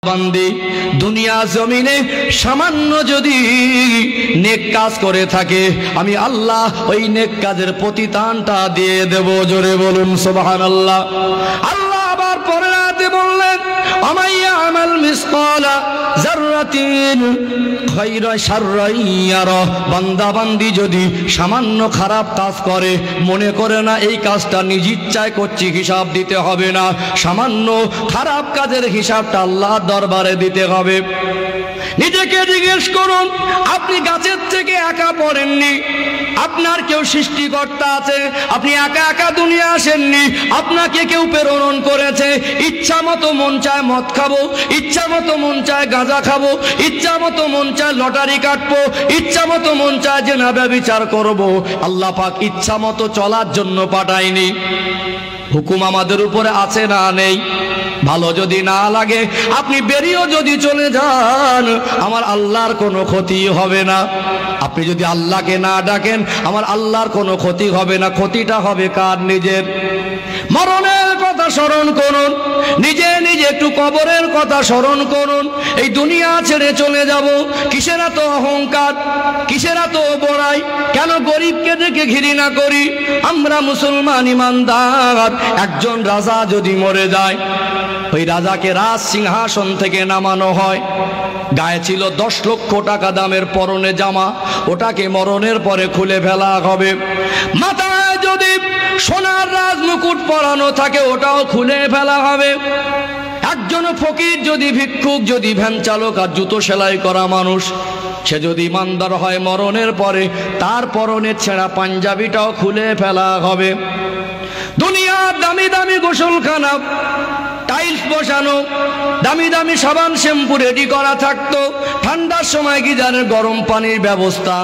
বান্দি দুনিয়া জমিনে সামান্য যদি নেক কাজ করে থাকে, আমি আল্লাহ ওই নেক কাজের প্রতিদানটা দিয়ে দেব। জোরে বলুন সুবহানাল্লাহ। আল্লাহ আবার পরের আয়াতে বললেন, আমাইয়া আমাল মিসকালা যাররাতিন খায়রা শাররান ইয়ারা। বান্দা বান্দি যদি সামান্য খারাপ কাজ করে, মনে করে না এই কাজটা নিজ ইচ্ছায় করছি, হিসাব দিতে হবে না। সামান্য খারাপ কাজের হিসাবটা আল্লাহ দরবারে দিতে হবে। নিজেকে জিজ্ঞেস করুন, আপনি গাছের থেকে একা পড়েননি, আপনার কেউ সৃষ্টিকর্তা আছে। আপনি একা একা দুনিয়া আসেননি, আপনাকে কেউ প্রেরণ করেছে। ইচ্ছা মতো মন চায় মদ খাবো, ইচ্ছা মতো মন চায় গাঁজা খাবো, ইচ্ছা মতো মন চায় লটারি কাটবো, ইচ্ছা মতো মন চায় জেনা ব্যভিচার করবো। আল্লাহ পাক ইচ্ছা মতো চলার জন্য পাঠায়নি। হুকুম আমাদের উপরে আছে না নেই? ভালো যদি না লাগে আপনি বেরিয়েও যদি চলে যান, আমার আল্লাহর কোনো ক্ষতি হবে না। আপনি যদি আল্লাহকে না ডাকেন, আমার আল্লাহর কোনো ক্ষতি হবে না। ক্ষতিটা হবে কার? নিজের। মরণের কথা স্মরণ করুন, নিজে নিজে একটু কবরের কথা স্মরণ করুন। এই দুনিয়া ছেড়ে চলে যাব, কিসের এত অহংকার, কিসের এত বড়াই? কেন গরিবকে দেখে ঘৃণা করি? আমরা মুসলমান ইমানদার। একজন রাজা যদি মরে যায়, ওই রাজাকে রাজ সিংহাসন থেকে নামানো হয়। গায়ে ছিল 10 লক্ষ টাকা দামের পরনে জামা, ওটাকে মরণের পরে খুলে ফেলা হবে। মাথায় যদি সোনার রাজ মুকুট পরানো থাকে, ওটাও খুলে ফেলা হবে। একজন ফকির যদি, ভিক্ষুক যদি, ভ্যান চালক আর জুতো সেলাই করা মানুষ, সে যদি ইমানদার হয়, মরণের পরে তার পরনের ছেঁড়া পাঞ্জাবিটাও খুলে ফেলা হবে। দুনিয়ার দামি দামি গোসলখানা, টাইলস বসানো, দামি দামি সাবান শ্যাম্পু রেডি করা থাকতো। ঠান্ডার সময় গিজারের গরম পানির ব্যবস্থা।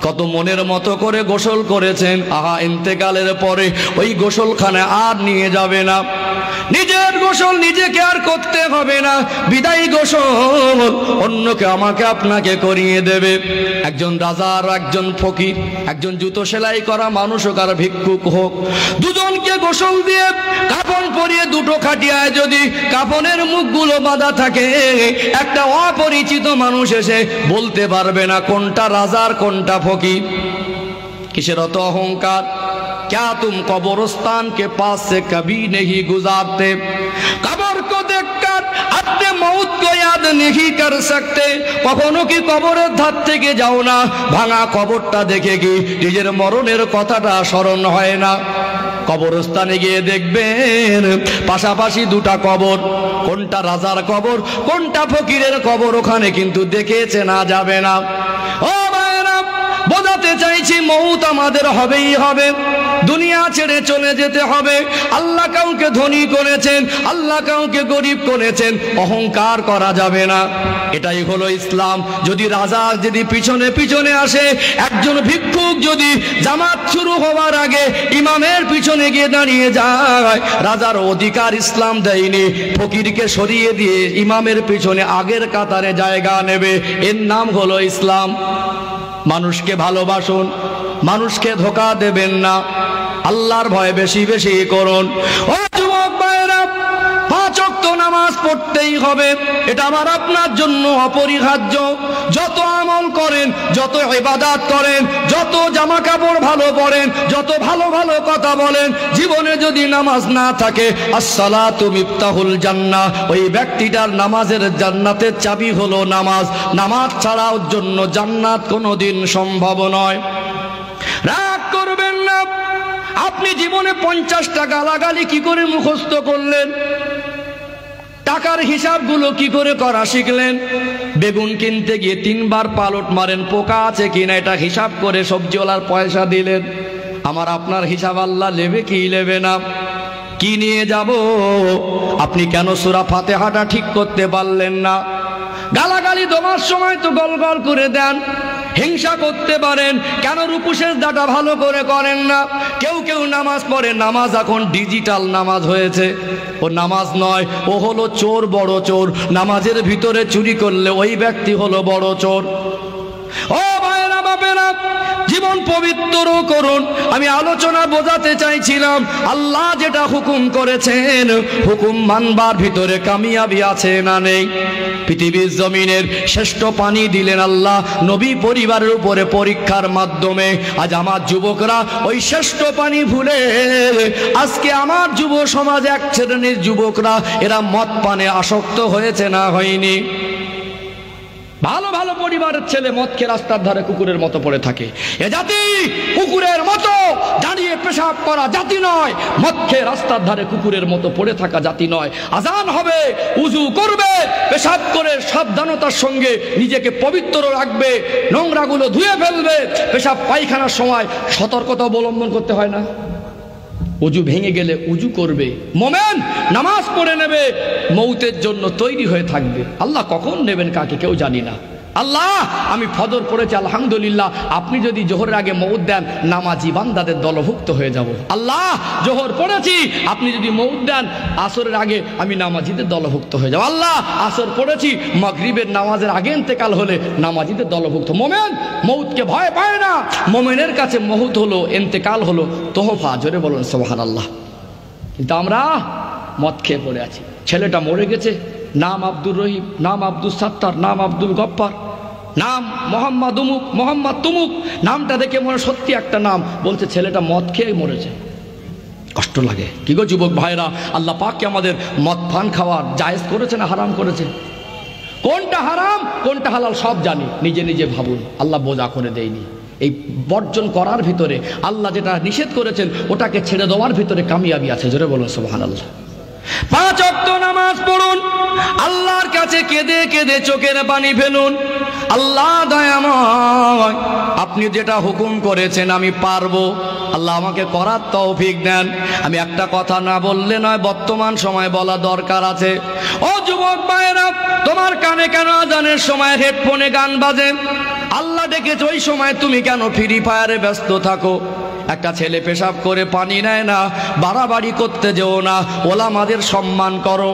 কত মনের মতো করে গোসল করেছেন। আহা, ইন্তেকালের পরে ওই গোসলখানায় আর নিয়ে যাবে না। নিজের গোসল নিজেকে আর করতে হবে না। বিদায়ী গোসল অন্যকে, আমাকে, আপনাকে করিয়ে দেবে। একজন রাজা আর একজন ফকির, একজন জুতো সেলাই করা মানুষ হোক আর ভিক্ষুক হোক, দুজনকে গোসল দিয়ে কাফন পরিয়ে দুটো খাটিয়ায় যদি কাফনের মুখগুলো বাঁধা থাকে, একটা অপরিচিত মানুষ এসে বলতে পারবে না কোনটা রাজার কোনটা ফকির। কিসের অত অহংকার? क्या तुम कब्रिस्तान के पास से कभी नहीं गुजारते? कब्र को देखकर अपने मौत को याद नहीं कर सकते? কখনো কি কবরের ধার থেকে যাও না? ভাঙা কবরটা দেখে কি নিজের মরণের কথাটা স্মরণ হয় না? কবরস্থানে গিয়ে দেখবেন পাশাপাশি দুটা কবর, কোনটা রাজার কবর কোনটা ফকিরের কবর, ওখানে কিন্তু দেখে চেনা যাবে না। ও ভাইরা, বোঝাতে চাইছি মউত আমাদের হবেই হবে। দুনিয়া ছেড়ে চলে যেতে হবে। আল্লাহ কাউকে ধনী করেছেন, আল্লাহ কাউকে গরিব করেছেন, অহংকার করা যাবে না। এটাই হলো ইসলাম। যদি রাজা যদি পিছনে পিছনে আসে, একজন ভিক্ষুক যদি জামাত শুরু হওয়ার আগে ইমামের পিছনে গিয়ে দাঁড়িয়ে যায়, রাজার অধিকার ইসলাম দেয়নি। ফকিরকে সরিয়ে দিয়ে ইমামের পিছনে আগের কাতারে জায়গা নেবে। এর নাম হলো ইসলাম। মানুষকে ভালোবাসুন, মানুষকে ধোঁকা দেবেন না। আল্লাহর ভয় বেশি বেশি করুন। ও যুবক ভাইরা, 5 ওয়াক্ত নামাজ পড়তেই হবে। এটা আমার আপনার জন্য অপরিহার্য। যত আমল করেন, যত ইবাদত করেন, যত জামা কাপড় ভালো পরেন, যত ভালো ভালো কথা বলেন, জীবনে যদি নামাজ না থাকে, আসসালাতু মিফতাহুল জান্নাহ, ওই ব্যক্তিটার নামাজের জান্নাতের চাবি হলো নামাজ। নামাজ ছাড়া ওর জন্য জান্নাত কোনোদিন সম্ভব নয়। রাগ করবেন না। আপনি জীবনে 50টা গালাগালি কি করে মুখস্থ করলেন? টাকার হিসাবগুলো কি করে করা শিখলেন? বেগুন কিনতে গিয়ে 3 বার পালট মারেন পোকা আছে কিনা, এটা হিসাব করে সবজিওয়ালার পয়সা দিলেন। আমার আপনার হিসাব আল্লাহ নেবে কি নেবে না? কি নিয়ে যাব? আপনি কেন সূরা ফাতিহাটা ঠিক করতে পারলেন না? গালাগালি দেওয়ার সময় তো গল গল করে দেন। হিংসা করতে পারেন, কেন রুকু সিজদাটা ভালো করে করেন না? কেউ কেউ নামাজ পড়ে, নামাজ এখন ডিজিটাল নামাজ হয়েছে। ও নামাজ নয়, ও হলো চোর, বড় চোর। নামাজের ভিতরে চুরি করলে ওই ব্যক্তি হলো বড় চোর। ও ভাইরা বাপেরা, না, জীবন পবিত্র করুন। আমি আলোচনা বোঝাতে চাইছিলাম আল্লাহ যেটা হুকুম করেছেন, হুকুম মানবার ভিতরে কামিয়াবি আছে না নেই? পৃথিবীর জমিনের শ্রেষ্ঠ পানি দিলেন আল্লাহ নবী পরিবারের উপরে পরীক্ষার মাধ্যমে। আজ আমার যুবকরা ওই শ্রেষ্ঠ পানি ভুলে আজকে আমার যুব সমাজ এক শ্রেণীর যুবকরা এরা মদ পানে আসক্ত হয়েছে না হয়নি? ভালো ভালো পরিবারের ছেলে মদ খেয়ে রাস্তার ধারে কুকুরের মতো পড়ে থাকে। এ জাতি কুকুরের মতো দাঁড়িয়ে পেশাব করা জাতি নয়, মদ খেয়ে রাস্তার ধারে কুকুরের মতো পড়ে থাকা জাতি নয়। আজান হবে, উজু করবে, পেশাব করে সাবধানতার সঙ্গে নিজেকে পবিত্র রাখবে, নোংরাগুলো ধুয়ে ফেলবে। পেশাব পায়খানার সময় সতর্কতা অবলম্বন করতে হয় না? উজু ভেঙে গেলে উজু করবে, মোমেন নামাজ পড়ে নেবে, মৌতের জন্য তৈরি হয়ে থাকবে। আল্লাহ কখন নেবেন কাকে কেউ জানি না। আল্লাহ আমি ফজর পড়েছি আলহামদুলিল্লাহ, আপনি যদি জোহরের আগে মৌত দেন নামাজি বান্দাদের দলভুক্ত হয়ে যাব। আল্লাহ জোহর পড়েছি, আপনি যদি মৌত দেন আসরের আগে আমি নামাজিদের দলভুক্ত হয়ে যাব। আল্লাহ আসর পড়েছি, মাগরিবের নামাজের আগে ইন্তেকাল হলে নামাজিদের দলভুক্ত। মোমেন মৌতকে ভয় পায় না, মোমেনের কাছে মৌত হলো, ইন্তেকাল হলো তোহফা। জোরে বলুন সুবহানাল্লাহ। কিন্তু আমরা মদ খেয়ে পড়ে আছি। ছেলেটা মরে গেছে, নাম আব্দুর রহিম, নাম আব্দুল সাত্তার, নাম আব্দুল গফ্ফার, নাম মোহাম্মদ উমুক, মোহাম্মদ তুমুক। নামটা দেখে মনে সত্যি একটা নাম, বলছে ছেলেটা মদ খেয়ে মরেছে। কষ্ট লাগে। কি গো যুবক ভাইরা, আল্লাহ পাক কি আমাদের মদ পান খাওয়ার জায়েজ করেছে না হারাম করেছে? কোনটা হারাম কোনটা হালাল সব জানি, নিজে নিজে ভাবুন। আল্লাহ বোঝা করে দেয়নি। এই বর্জন করার ভিতরে আল্লাহ যেটা নিষেধ করেছেন ওটাকে ছেড়ে দেওয়ার ভিতরে কামিয়াবি আছে। জোরে বলুন সুবহানাল্লাহ। 5 ওয়াক্ত নামাজ পড়ুন, আল্লাহর কাছে কেঁদে কেঁদে চোখের পানি ফেলুন। আল্লাহ দয়াময়, আপনি যেটা হুকুম করেছেন আমি পারবো, আল্লাহ আমাকে করার তৌফিক দেন। আমি একটা কথা না বললে নয়, বর্তমান সময় বলা দরকার আছে। ও যুবক ভাইরা, তোমার কানে কেন আজানের সময় হেডফোনে গান বাজে? আল্লাহ ডেকেছে ওই সময় তুমি কেন ফ্রি ফায়ারে ব্যস্ত থাকো? একটা ছেলে পেশাব করে পানি নেয় না, বাড়াবাড়ি করতে যেও না, ওলামাদের সম্মান করো।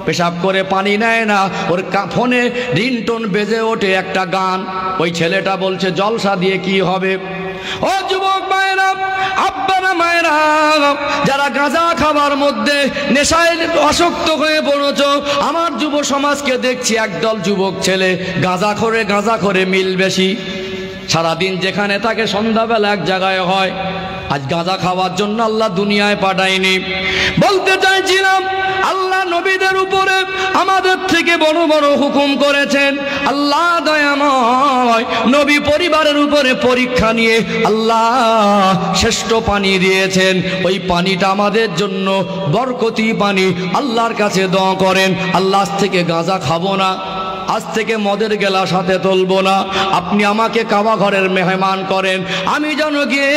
পেশাব করে পানি নেয় না, ওর ফোনে রিংটোন বেজে ওঠে একটা গান, ওই ছেলেটা বলছে জলসা দিয়ে কি হবে? ও যুবক মায়েরা, আব্বারা মায়েরা, যারা গাঁজা খাবার মধ্যে নেশায় আসক্ত হয়ে পড়েছ, আমার যুব সমাজকে দেখছি একদল যুবক ছেলে গাঁজা করে মিল বেশি। সারাদিন যেখানে থাকে সন্ধ্যাবেলা এক জায়গায় হয়। আজ গাঁজা খাওয়ার জন্য আল্লাহ দুনিয়ায় পাঠায়নি। বলতে চাইছিলাম আল্লাহ নবীদের উপরে আমাদের থেকে বড় বড় হুকুম করেছেন। আল্লাহ দয়াময়, নবী পরিবারের উপরে পরীক্ষা নিয়ে আল্লাহ শ্রেষ্ঠ পানি দিয়েছেন। ওই পানিটা আমাদের জন্য বরকতি পানি। আল্লাহর কাছে দোয়া করেন, আল্লাহ আজ থেকে গাঁজা খাবো না, আজ থেকে মদের গেলা সাথে তুলবো না। আপনি আমাকে কাবা ঘরের মেহমান করেন, আমি যেন গিয়ে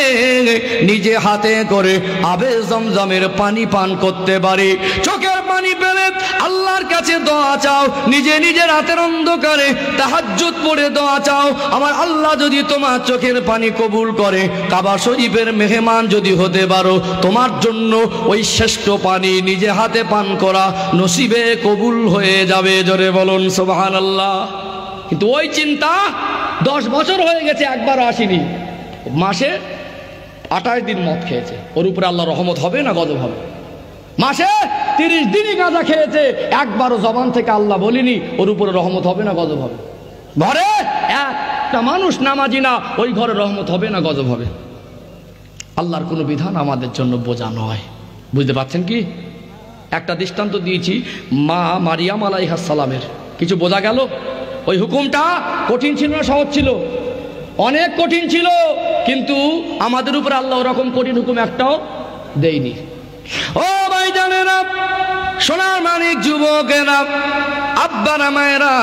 নিজে হাতে করে আবে জমজমের পানি পান করতে পারি। চোখের পানি পেলে আল্লাহর কাছে দোয়া চাও, নিজে নিজের রাতের অন্ধকারে তাহাজ্জুদ পড়ে দোয়া চাও। আমার আল্লাহ যদি তোমার চোখের পানি কবুল করে, কাবা শরীফের মেহমান যদি হতে পারো, তোমার জন্য ওই শ্রেষ্ঠ পানি নিজে হাতে পান করা নসিবে কবুল হয়ে যাবে। জোরে বলুন সুবহানাল্লাহ। কিন্তু ওই চিন্তা 10 বছর হয়ে গেছে, একবারও আসেনি। মাসে 28 দিন মদ খেয়েছে, ওর উপরে আল্লাহ রহমত হবে না গজব হবে? মাসে 30 দিনই গাঁজা খেয়েছে, একবারও জবান থেকে আল্লাহ বলিনি ওর উপরে রহমত হবে না গজব হবে? ঘরে একটা মানুষ নামাজি না, ওই ঘরে রহমত হবে না গজব হবে? আল্লাহর কোনো বিধান আমাদের জন্য বোঝা নয়। বুঝতে পারছেন কি? একটা দৃষ্টান্ত দিয়েছি মা মারিয়াম আলাইহিস সালামের। কিছু বোঝা গেল? ওই হুকুমটা কঠিন ছিল না সহজ ছিল? অনেক কঠিন ছিল, কিন্তু আমাদের উপর আল্লাহ ওরকম কঠিন হুকুম একটাও দেয়নি। ও ভাই জানেরা, সোনার মানিক যুবকেরা, আব্বারা মায়েরা,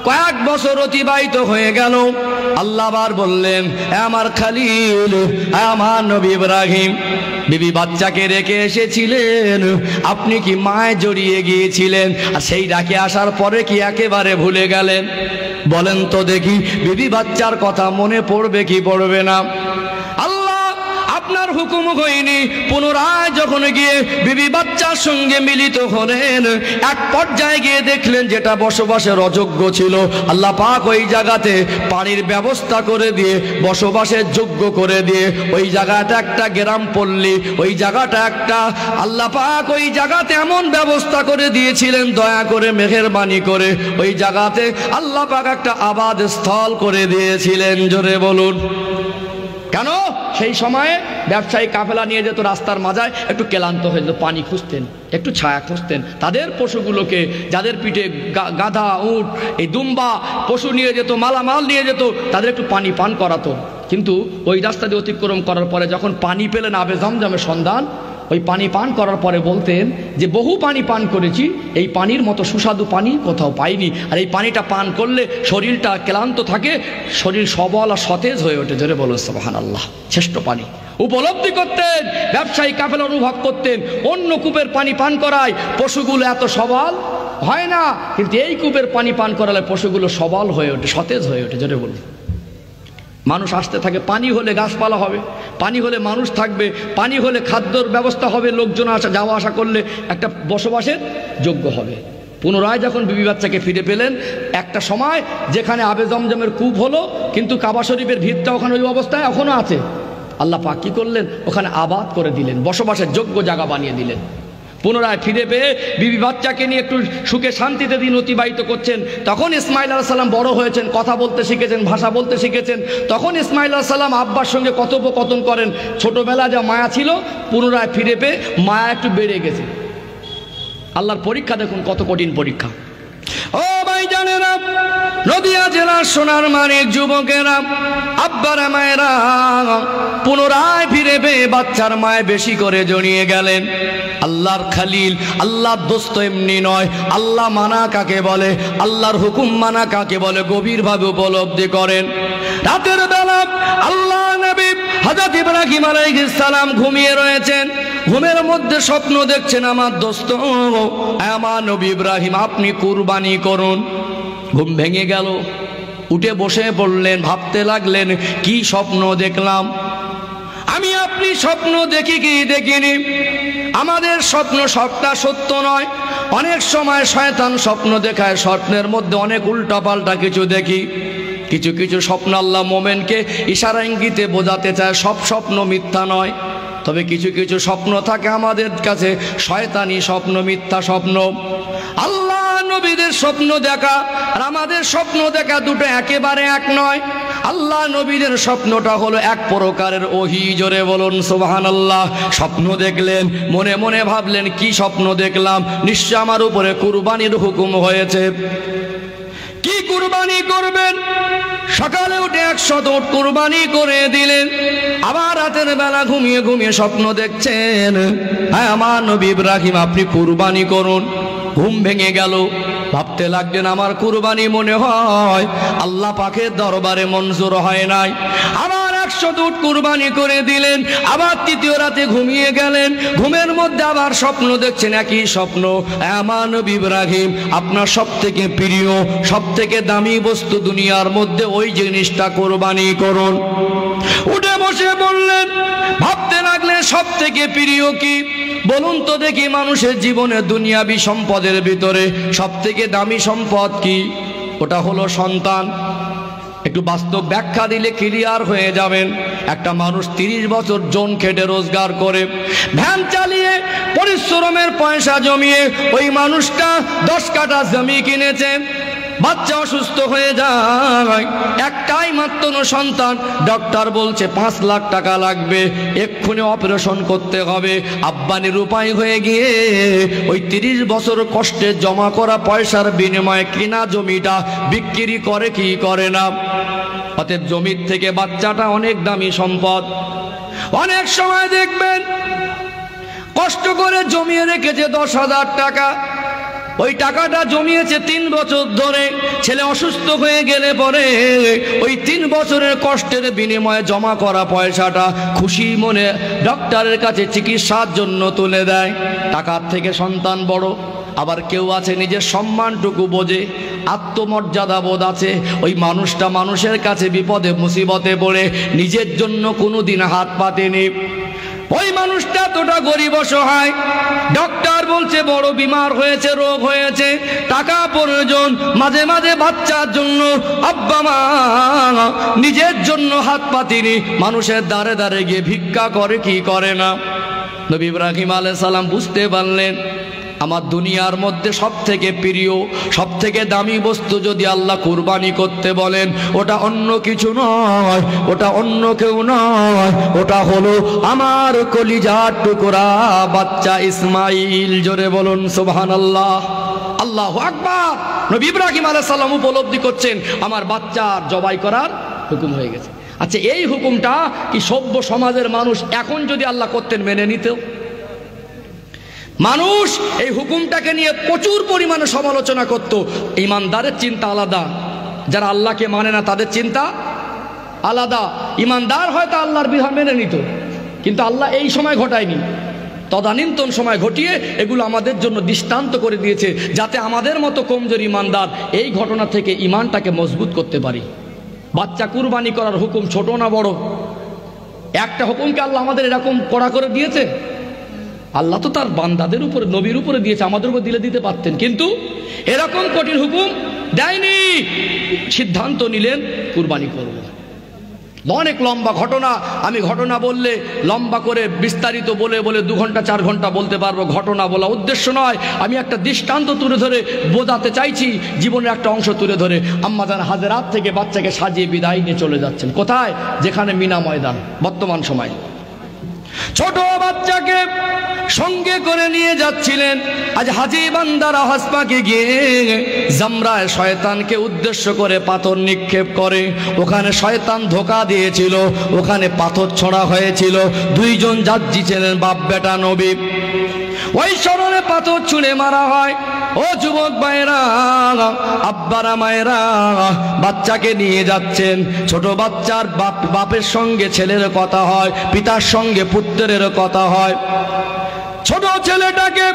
কয়েক বছর অতিবাহিত হয়ে গেল। আল্লাহ আবার বললেন, আমার খালিল, আমার নবী ইব্রাহিম বিবি বাচ্চাকে রেখে এসেছিলেন, আপনি কি মায় জড়িয়ে গিয়েছিলেন? আর সেই ডাকে আসার পরে কি একেবারে ভুলে গেলেন? বলেন তো দেখি, বিবি বাচ্চার কথা মনে পড়বে কি পড়বে না? আল্লাহ আপনার হুকুম হয়নি। পুনরায় যখন গিয়ে বিবি বাচ্চার সঙ্গে মিলিত হলেন, এক পর্যায়ে গিয়ে দেখলেন যেটা বসবাসের অযোগ্য ছিল, আল্লাহ পাক ওই জায়গাতে পানির ব্যবস্থা করে দিয়ে বসবাসের যোগ্য করে দিয়ে ওই জায়গাটা একটা গ্রাম পল্লী, ওই জায়গাটা একটা আল্লাহ পাক ওই জায়গাতে এমন ব্যবস্থা করে দিয়েছিলেন দয়া করে মেহেরবানি করে, ওই জায়গাতে আল্লাহ পাক একটা আবাদ স্থল করে দিয়েছিলেন। জোরে বলুন কেন? সেই সময়ে ব্যবসায়ী কাফেলা নিয়ে যেত রাস্তার মাঝায়, একটু ক্লান্ত হয়ে যেত, পানি খুঁজতেন, একটু ছায়া খুঁজতেন, তাদের পশুগুলোকে যাদের পিঠে গাধা উট এই দুম্বা পশু নিয়ে যেত, মালামাল নিয়ে যেত, তাদের একটু পানি পান করাতো। কিন্তু ওই রাস্তা দিয়ে অতিক্রম করার পরে যখন পানি পেলেন আবে জমজমের সন্ধান, ওই পানি পান করার পরে বলতেন যে বহু পানি পান করেছি, এই পানির মতো সুস্বাদু পানি কোথাও পাইনি, আর এই পানিটা পান করলে শরীরটা ক্লান্ত থাকে, শরীর সবল আর সতেজ হয়ে ওঠে। জোরে বলুন সুবহানাল্লাহ। শ্রেষ্ঠ পানি উপলব্ধি করতেন ব্যবসায়ী কাফেলা, অনুভব করতেন অন্য কূপের পানি পান করায় পশুগুলো এত সবল হয় না, কিন্তু এই কূপের পানি পান করালে পশুগুলো সবল হয়ে ওঠে, সতেজ হয়ে ওঠে। জোরে বলুন। মানুষ আসতে থাকে, পানি হলে গাছপালা হবে, পানি হলে মানুষ থাকবে, পানি হলে খাদ্যর ব্যবস্থা হবে, লোকজন আসা যাওয়া আসা করলে একটা বসবাসের যোগ্য হবে। পুনরায় যখন বিবি বাচ্চাকে ফিরে পেলেন, একটা সময় যেখানে আবে জমজমের কূপ হলো, কিন্তু কাবা শরীফের ভিতটা ওখানে ওই অবস্থায় এখনও আছে। আল্লাহ পাক কি করলেন? ওখানে আবাদ করে দিলেন, বসবাসের যোগ্য জায়গা বানিয়ে দিলেন। পুনরায় ফিরে পেয়ে বিবি বাচ্চাকে নিয়ে একটু সুখে শান্তিতে দিন অতিবাহিত করছেন। তখন ইসমাইল আলাইহিস সালাম বড় হয়েছেন, কথা বলতে শিখেছেন, ভাষা বলতে শিখেছেন। তখন ইসমাইল আলাইহিস সালাম আব্বার সঙ্গে কথোপকথন করেন। ছোটবেলা যা মায়া ছিল, পুনরায় ফিরে পেয়ে মায়া একটু বেড়ে গেছে। আল্লাহর পরীক্ষা দেখুন, কত কঠিন পরীক্ষা। ও ভাই জানেরা, নদিয়া জেলার সোনার মানিক যুবকেরা, আব্বারা মায়েরা, পুনরায় ফিরে পেয়ে বাচ্চার মায় বেশি করে জড়িয়ে গেলেন। আল্লাহর খালিল, আল্লাহর দোস্ত এমনি নয়, আল্লাহ মানা কাকে বলে, আল্লাহর হুকুম মানা কাকে বলে গভীরভাবে উপলব্ধি করেন। রাতের বেলা আল্লাহ নবী হযরত ইব্রাহিম আলাইহিস সালাম ঘুমিয়ে রয়েছেন। ঘুমের মধ্যে স্বপ্ন দেখছেন, আমার দোস্ত আমার নবী ইব্রাহিম আপনি কুরবানি করুন। ঘুম ভেঙে গেল, উঠে বসে পড়লেন, ভাবতে লাগলেন কি স্বপ্ন দেখলাম আমি। আপনি স্বপ্ন দেখি কি দেখিনি, আমাদের স্বপ্ন সবটা সত্য নয়। অনেক সময় শয়তান স্বপ্ন দেখায়, স্বপ্নের মধ্যে অনেক উল্টাপাল্টা কিছু দেখি। কিছু কিছু স্বপ্ন আল্লাহ মোমেনকে ইশারা ইঙ্গিতে বোঝাতে চায়, সব স্বপ্ন মিথ্যা নয়। তবে কিছু কিছু স্বপ্ন থাকে আমাদের কাছে শয়তানি স্বপ্ন, মিথ্যা স্বপ্ন। আল্লাহ নবীদের স্বপ্ন দেখা আর আমাদের স্বপ্ন দেখা দুটো একেবারে এক নয়। আল্লাহ নবীদের স্বপ্নটা হলো এক প্রকারের ওহী। জোরে বলুন সুবহানাল্লাহ। স্বপ্ন দেখলেন, মনে মনে ভাবলেন কি স্বপ্ন দেখলাম, নিশ্চয় আমার উপরে কুরবানির হুকুম হয়েছে। কি কুরবানি করবেন? সকালে উঠে 100 উট কুরবানি করে দিলেন। আবার রাতের বেলা ঘুমিয়ে ঘুমিয়ে স্বপ্ন দেখছেন, হ্যাঁ আমার নবী ইব্রাহিম আপনি কুরবানি করুন। ঘুম ভেঙে গেল, ভাবতে লাগলেন আমার কুরবানি মনে হয় আল্লাহ পাকের দরবারে মঞ্জুর হয় নাই। আবার 100 উট কুরবানি করে দিলেন। আবার তৃতীয় রাতে ঘুমিয়ে গেলেন, ঘুমের মধ্যে আবার স্বপ্ন দেখছেন, একই স্বপ্ন, আমার নবী ইব্রাহিম আপনার সবথেকে প্রিয় সবথেকে দামি বস্তু দুনিয়ার মধ্যে ওই জিনিসটা কুরবানি করুন। উঠে বসে বললেন, ভাবতে লাগলেন সবথেকে প্রিয় কি বলুন তো দেখি, মানুষের জীবনে দুনিয়াবি সম্পদের ভিতরে সবথেকে দামি সম্পদ কি? ওটা হলো সন্তান। একটু বাস্তব ব্যাখ্যা দিলে ক্লিয়ার হয়ে যাবেন। একটা মানুষ 30 বছর জন খেটে রোজগার করে, ভ্যান চালিয়ে পরিশ্রমের পয়সা জমিয়ে ওই মানুষটা 10 কাঠা জমি কিনেছে। বাচ্চা অসুস্থ হয়ে যায়, একটাই মাত্র সন্তান, ডক্টর বলছে 5 লাখ টাকা লাগবে, এক্ষুনি অপারেশন করতে হবে। আব্বানির উপায় হয়ে গিয়ে ওই 30 বছর কষ্টে জমা করা পয়সার বিনিময়ে কিনা জমিটা বিক্রি করে কি করে না। অতএব জমির থেকে বাচ্চাটা অনেক দামি সম্পদ। অনেক সময় দেখবেন কষ্ট করে জমিয়ে রেখেছে 10,000 টাকা, ওই টাকাটা জমিয়েছে 3 বছর ধরে। ছেলে অসুস্থ হয়ে গেলে পরে ওই 3 বছরের কষ্টের বিনিময়ে জমা করা পয়সাটা খুশি মনে ডক্টরের কাছে চিকিৎসার জন্য তুলে দেয়। টাকার থেকে সন্তান বড়। আবার কেউ আছে নিজের সম্মানটুকু বোঝে, আত্মমর্যাদা বোধ আছে, ওই মানুষটা মানুষের কাছে বিপদে মুসিবতে পড়ে নিজের জন্য কোনোদিন হাত পাতেনি। ওই মানুষটা এতটা গরিব অসহায়, ডক্টর বলছে বড় বিমার হয়েছে, রোগ হয়েছে, টাকা প্রয়োজন, মাঝে মাঝে বাচ্চার জন্য আব্বা মা নিজের জন্য হাত পাতিনি, মানুষের দ্বারে দ্বারে গিয়ে ভিক্ষা করে কি করে না। নবী ইব্রাহিম আলাইহিস সালাম বুঝতে পারলেন আমার দুনিয়ার মধ্যে সব থেকে প্রিয়, সব থেকে দামি বস্তু যদি আল্লাহ কুরবানি করতে বলেন, ওটা অন্য কিছু নয়, ওটা অন্য কেউ নয়, ওটা হলো আমার কলিজার টুকরা বাচ্চা ইসমাইল। জোরে বলুন সুবহানাল্লাহ, আল্লাহু আকবার। নবী ইব্রাহিম আলাইহিস সালাম উপলব্ধি করছেন আমার বাচ্চার জবাই করার হুকুম হয়ে গেছে। আচ্ছা, এই হুকুমটা কি সভ্য সমাজের মানুষ এখন যদি আল্লাহ করতেন মেনে নিত? মানুষ এই হুকুমটাকে নিয়ে প্রচুর পরিমাণে সমালোচনা করত। ইমানদারের চিন্তা আলাদা, যারা আল্লাহকে মানে না তাদের চিন্তা আলাদা। ইমানদার হয়তো আল্লাহর বিধান মেনে নিত, কিন্তু আল্লাহ এই সময় ঘটায়নি, তদানীন্তন সময় ঘটিয়ে এগুলো আমাদের জন্য দৃষ্টান্ত করে দিয়েছে, যাতে আমাদের মতো কমজোর ইমানদার এই ঘটনা থেকে ইমানটাকে মজবুত করতে পারি। বাচ্চা কুরবানি করার হুকুম ছোট না বড়? একটা হুকুমকে আল্লাহ আমাদের এরকম কড়া করে দিয়েছে? আল্লাহ তো তার বান্দাদের উপরে, নবীর উপরে দিয়েছে, আমাদের উপর দিতে পারতেন, কিন্তু এরকম কঠিন হুকুম দেয়নি। সিদ্ধান্ত নিলেন কুরবানি করব। অনেক লম্বা ঘটনা, আমি ঘটনা বললে লম্বা করে বিস্তারিত বলে বলে 2 ঘন্টা 4 ঘন্টা বলতে পারবো। ঘটনা বলা উদ্দেশ্য নয়, আমি একটা দৃষ্টান্ত তুলে ধরে বোঝাতে চাইছি, জীবনের একটা অংশ তুলে ধরে। আম্মা জান হাজেরাত থেকে বাচ্চাকে সাজিয়ে বিদায় নিয়ে চলে যাচ্ছেন কোথায়? যেখানে মিনা ময়দান বর্তমান সময়। ছোট বাচ্চাকে সঙ্গে করে নিয়ে যাচ্ছিলেন। আজ হাজী বান্দারা হাসপাকে গিয়ে জামরায় শয়তানকে উদ্দেশ্য করে পাথর নিক্ষেপ করে। ওখানে শয়তান ধোঁকা দিয়েছিল, ওখানে পাথর ছোড়া হয়েছিল। 2 জন যাত্রী ছিলেন, বাপ বেটা নবী। ওই স্মরণে পাথর ছুঁড়ে মারা হয়। ও যুবক ভাইরা, আব্বারা মায়েরা, বাচ্চাকে নিয়ে যাচ্ছেন। ছোট বাচ্চার বাপের সঙ্গে ছেলের কথা হয়, পিতার সঙ্গে পুত্রের কথা হয়। ছোট ছেলেটাকে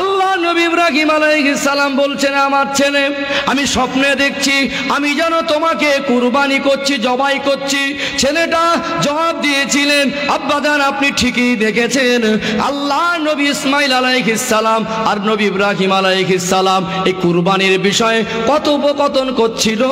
আল্লাহ নবী ইব্রাহিম আলাইহিস সালাম বলছেন, আমার ছেলে, আমি স্বপ্নে দেখছি আমি যেন তোমাকে কুরবানি করছি, জবাই করছি। ছেলেটা জবাব দিয়েছিলেন, আব্বাজান আপনি ঠিকই দেখেছেন। আল্লাহ নবী ইসমাইল আলাইহিস সালাম আর নবী ইব্রাহিম আলাইহিস সালাম এই কুরবানির বিষয়ে কথোপকথন করছিল।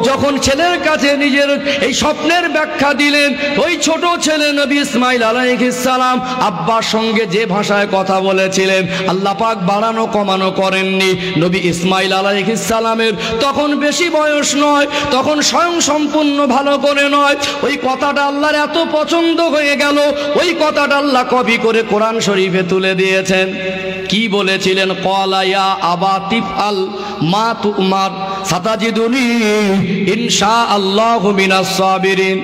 যখন ছেলের কাছে নিজের এই স্বপ্নের ব্যাখ্যা দিলেন, ওই ছোট ছেলে নবী ইসমাইল আলাইহিস সালাম আব্বার সঙ্গে যে ভাষা কথা বলেছিলেন, আল্লাহ পাক বাড়ানো কমানো করেননি। নবী ইসমাইল আলাইহিস সালামের তখন বেশি বয়স নয়, তখন স্বয়ং সম্পূর্ণ ভালো করে নয়। ওই কথাটা আল্লাহর এত পছন্দ হয়ে গেল, ওই কথাটা আল্লাহ কপি করে কোরআন শরীফে তুলে দিয়েছেন। কি বলেছিলেন? ক্বালা ইয়া আবা তিফআল মা তুমার সাতাজিদুনি ইনশাআল্লাহু মিনাস সাবিরিন।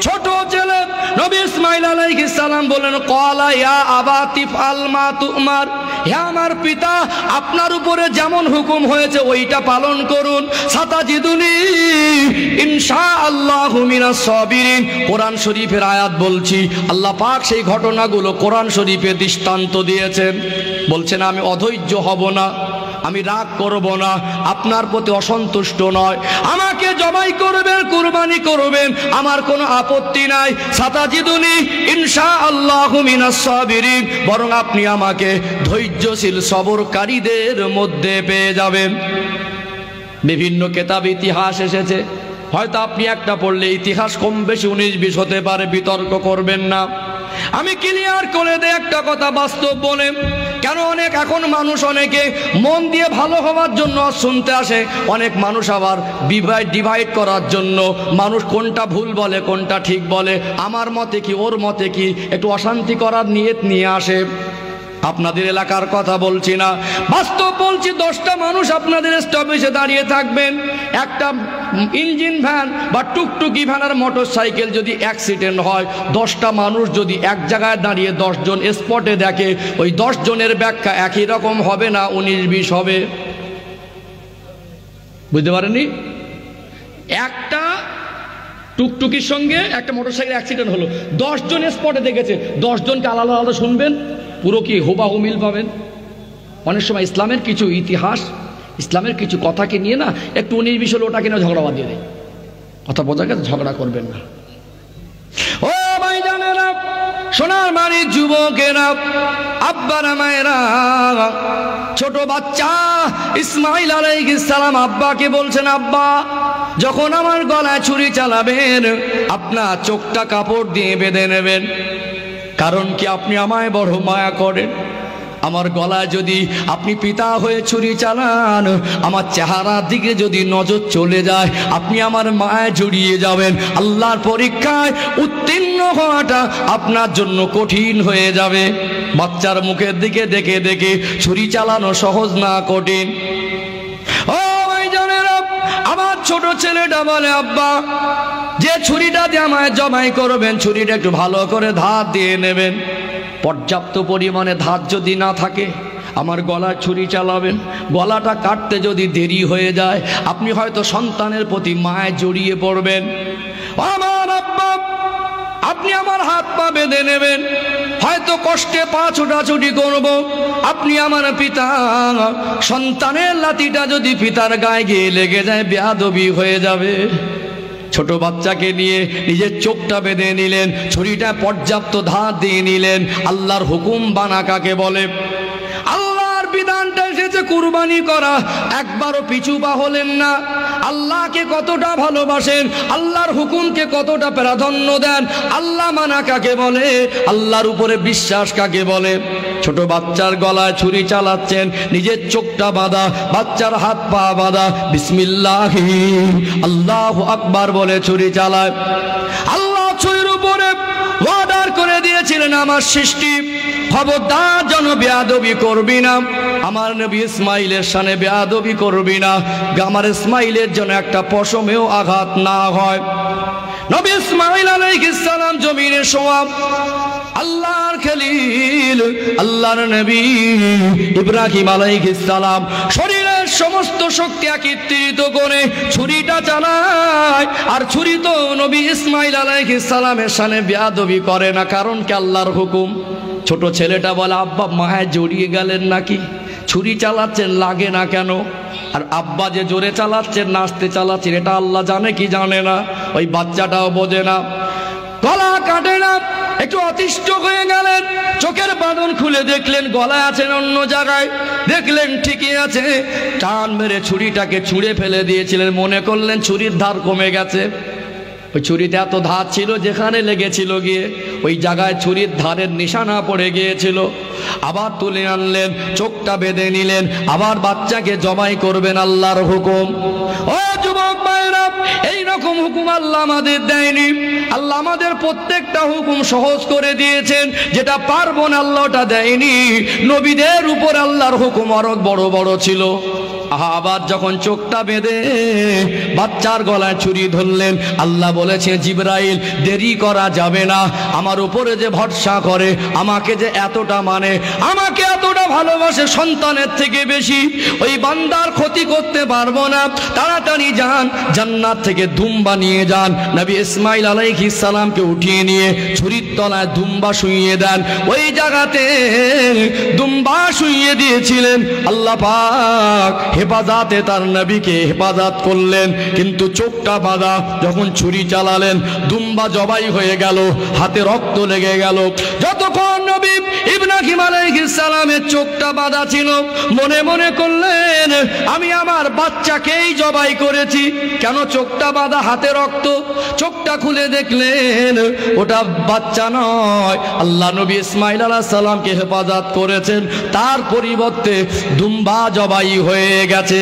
ছোট ছেলে নবী ইসমাইল আলাইহিস সালাম বলেন, ক্বালা ইয়া আবা তিফআল মা তুমার, হে আমার পিতা, আপনার উপরে যেমন হুকুম হয়েছে ওইটা পালন করুন। সাতাজিদুনি ইনশাআল্লাহু মিনাস সাবিরিন। কোরআন শরীফের আয়াত বলছি, আল্লাহ পাক সেই ঘটনাগুলো কোরআন শরীফে দৃষ্টান্ত দিয়েছেন। বলছেন আমি অধৈর্য হব না, আমি রাগ করব না, আপনার প্রতি অসন্তুষ্ট নয়, আমাকে জবাই করবেন, কুরবানি করবেন, আমার কোনো আপত্তি নাই। সাতাজিদুনি ইনশাআল্লাহু মিনাস সাবিরিন, বরং আপনি আমাকে ধৈর্যশীল সবরকারীদের মধ্যে পেয়ে যাবেন। বিভিন্ন কিতাব ইতিহাস এসেছে, হয়তো আপনি একটা পড়লে ইতিহাস কম বেশি 19-20 হতে পারে, বিতর্ক করবেন না। আমি ক্লিয়ার করে দেই একটা কথা বাস্তব বলে। কেন অনেক এখন মানুষ অনেকে মন দিয়ে ভালো হওয়ার জন্য শুনতে আসে, অনেক মানুষ আবার ডিভাইড করার জন্য, মানুষ কোনটা ভুল বলে কোনটা ঠিক বলে, আমার মতে কি ওর মতে কি, একটু অশান্তি করার নিয়ত নিয়ে আসে। আপনাদের এলাকার কথা বলছি না, বাস্তব বলছি। 10টা মানুষ আপনাদের স্টপেজে দাঁড়িয়ে থাকবেন, একটা ইঞ্জিন ভ্যান বা টুকটুকি ভ্যান আর মোটর সাইকেল যদি অ্যাক্সিডেন্ট হয়, 10টা মানুষ যদি এক জায়গায় দাঁড়িয়ে 10 জন স্পটে দেখে, ওই 10 জনের ব্যাখ্যা একই রকম হবে না, 19-20 হবে। বুঝতে পারেননি? একটা টুকটুকির সঙ্গে একটা মোটর সাইকেল অ্যাক্সিডেন্ট হলো, 10 জন স্পটে দেখেছে, 10 জনকে আলাদা আলাদা শুনবেন, পুরো কি হুবাহু মিল পাবেন? অনেক সময় ইসলামের কিছু ইতিহাস, ইসলামের কিছু কথাকে নিয়ে না একটু 19-20 হলে ওটাকে না ঝগড়া বাঁধিয়ে দেয়। কথা বোঝা গেছে? ঝগড়া করবেন না। ও ভাই জানেরা, সোনার মানিক যুবকেরা, আব্বারা মায়েরা, ছোট বাচ্চা ইসমাইল আলাইহিস সালাম আব্বাকে বলছেন, আব্বা যখন আমার গলায় ছুরি চালাবেন আপনার চোখটা কাপড় দিয়ে বেঁধে নেবেন। কারণ কি, আপনি আমায় বড় মায়া করেন। আমার গলায় যদি আপনি পিতা হয়ে ছুরি চালান, আমার চেহারার দিকে যদি নজর চলে যায়, আপনি আমার মায়ায় জড়িয়ে যাবেন। আল্লাহর পরীক্ষায় উত্তীর্ণ হওয়াটা আপনার জন্য কঠিন হয়ে যাবে। বাচ্চার মুখের দিকে দেখে দেখে ছুরি চালানো সহজ না কঠিন? ও ভাইজানেরা, আমার ছোট ছেলেটা বলে, আব্বা যে ছুরিটা দিয়ে আমায় জবাই করবেন, ছুরিটা একটু ভালো করে ধার দিয়ে নেবেন। পর্যাপ্ত পরিমাণে ধার যদি না থাকে আমার গলায় ছুরি চালাবেন, গলাটা কাটতে যদি দেরি হয়ে যায় আপনি হয়তো সন্তানের প্রতি মায় জড়িয়ে পড়বেন। আমার আব্বা, আপনি আমার হাত পা বেঁধে নেবেন, হয়তো কষ্টে পা ছোটাছুটি করব। আপনি আমার পিতা, সন্তানের লাঠিটা যদি পিতার গায়ে গিয়ে লেগে যায় বেয়াদবি হয়ে যাবে। ছোট বাচ্চাকে নিয়ে নিজের চোখটা বেঁধে নিলেন, ছুরিটা পর্যাপ্ত ধার দিয়ে নিলেন। আল্লাহর হুকুম বানা কাকে বলে? আল্লাহর বিধানটা এসেছে কুরবানি করা, একবারও পিছু পা হলেন না। আল্লাহকে কতটা ভালোবাসেন, আল্লাহর হুকুমকে কতটা প্রাধান্য দেন। আল্লাহ মানা কাকে বলে? আল্লাহর উপরে বিশ্বাস কাকে বলে? ছোট বাচ্চার গলায় ছুরি চালাচ্ছেন, নিজের চোখটা বাঁধা, বাচ্চার হাত পা বাঁধা, বিসমিল্লাহ আল্লাহু আকবার বলে ছুরি চালায়। আল্লাহ ছুরির উপরে অর্ডার করে দিয়েছিলেন, আমার সৃষ্টি খবরদার যেন বেয়াদবি করবি না, আমার নবী ইসমাইলের শানে বেয়াদবি করবি না, আমার ইসমাইলের জন্য একটা পশমেও আঘাত না হয়। নবী ইসমাইল আলাইহিস সালাম জমিনে শোয়া, আল্লাহর খলিল, আল্লাহর নবী ইব্রাহিম আলাইহিস সালাম শরীরের সমস্ত শক্তি একত্রিত করে ছুরিটা চালায়। আর ছুরি তো নবী ইসমাইল আলাইহিস সালামের শানে বেয়াদবি করে না, কারণ কি আল্লাহর হুকুম। ছোট ছেলেটা বলে, আব্বা মায়ে জড়িয়ে গেলেন নাকি? ছুরি চালাচ্ছেন, লাগে না কেন? আর আব্বা যে জোরে চালাচ্ছেন, নাচতে চালাচ্ছেন, এটা আল্লাহ জানে কি জানে না? ওই বাচ্চাটাও বোঝে না, গলা কাটে না, একটু অতিষ্ঠ হয়ে গেলেন। চোখের বাঁধন খুলে দেখলেন গলায় আছেন অন্য জায়গায়, দেখলেন ঠিকই আছে। টান মেরে ছুরিটাকে ছুঁড়ে ফেলে দিয়েছিলেন, মনে করলেন ছুরির ধার কমে গেছে। ওই ছুরিতে এত ধার ছিল, যেখানে লেগেছিল গিয়ে ওই জায়গায় ছুরির ধারের নিশানা পড়ে গিয়েছিল। আবার তুলে আনলেন, চোখটা বেঁধে নিলেন, আবার বাচ্চাকে জবাই করবেন, আল্লাহর হুকুম। ও যুবক ভাইরা, এইরকম হুকুম আল্লাহ আমাদের দেয়নি। আল্লাহ আমাদের প্রত্যেকটা হুকুম সহজ করে দিয়েছেন, যেটা পারবো না আল্লাহ ওটা দেয়নি। নবীদের উপর আল্লাহর হুকুম অনেক বড় বড় ছিল। আবার যখন চোখটা বেঁধে বাচ্চার গলায় ছুরি ধরলেন, আল্লাহ বলেছে, জিবরাইল দেরি করা যাবে না। আমার উপরে যে ভরসা করে, আমাকে যে এতটা মানে, আমাকে এতটা ভালোবাসে সন্তানের থেকে বেশি, ওই বান্দার ক্ষতি করতে পারবো না। তাড়াতাড়ি যান, জান্নাত থেকে দুম্বা নিয়ে যান। নবী ইসমাইল আলাইহিস সালামকে উঠিয়ে নিয়ে ছুরির তলায় দুম্বা শুইয়ে দেন। ওই জায়গাতে দুম্বা শুইয়ে দিয়েছিলেন। আল্লাহ পাক হেফাজতে তার নবীকে হেফাজত করলেন, কিন্তু চোখটা বাঁধা। যখন ছুরি চালালেন, দুম্বা জবাই হয়ে গেল, হাতে রক্ত লেগে গেল। যতক্ষণ নবী ইব্রাহিম আলাইহিস সালামের চোখটা বাঁধা ছিল, মনে মনে করলেন, আমি আমার বাচ্চাকেই জবাই করেছি। কেন? চোখটা বাঁধা, হাতে রক্ত। চোখটা খুলে দেখলেন ওটা বাচ্চা নয়, আল্লাহ নবী ইসমাইল আলাইহিস সালামকে হেফাজত করেছেন, তার পরিবর্তে দুম্বা জবাই হয়ে গেছে।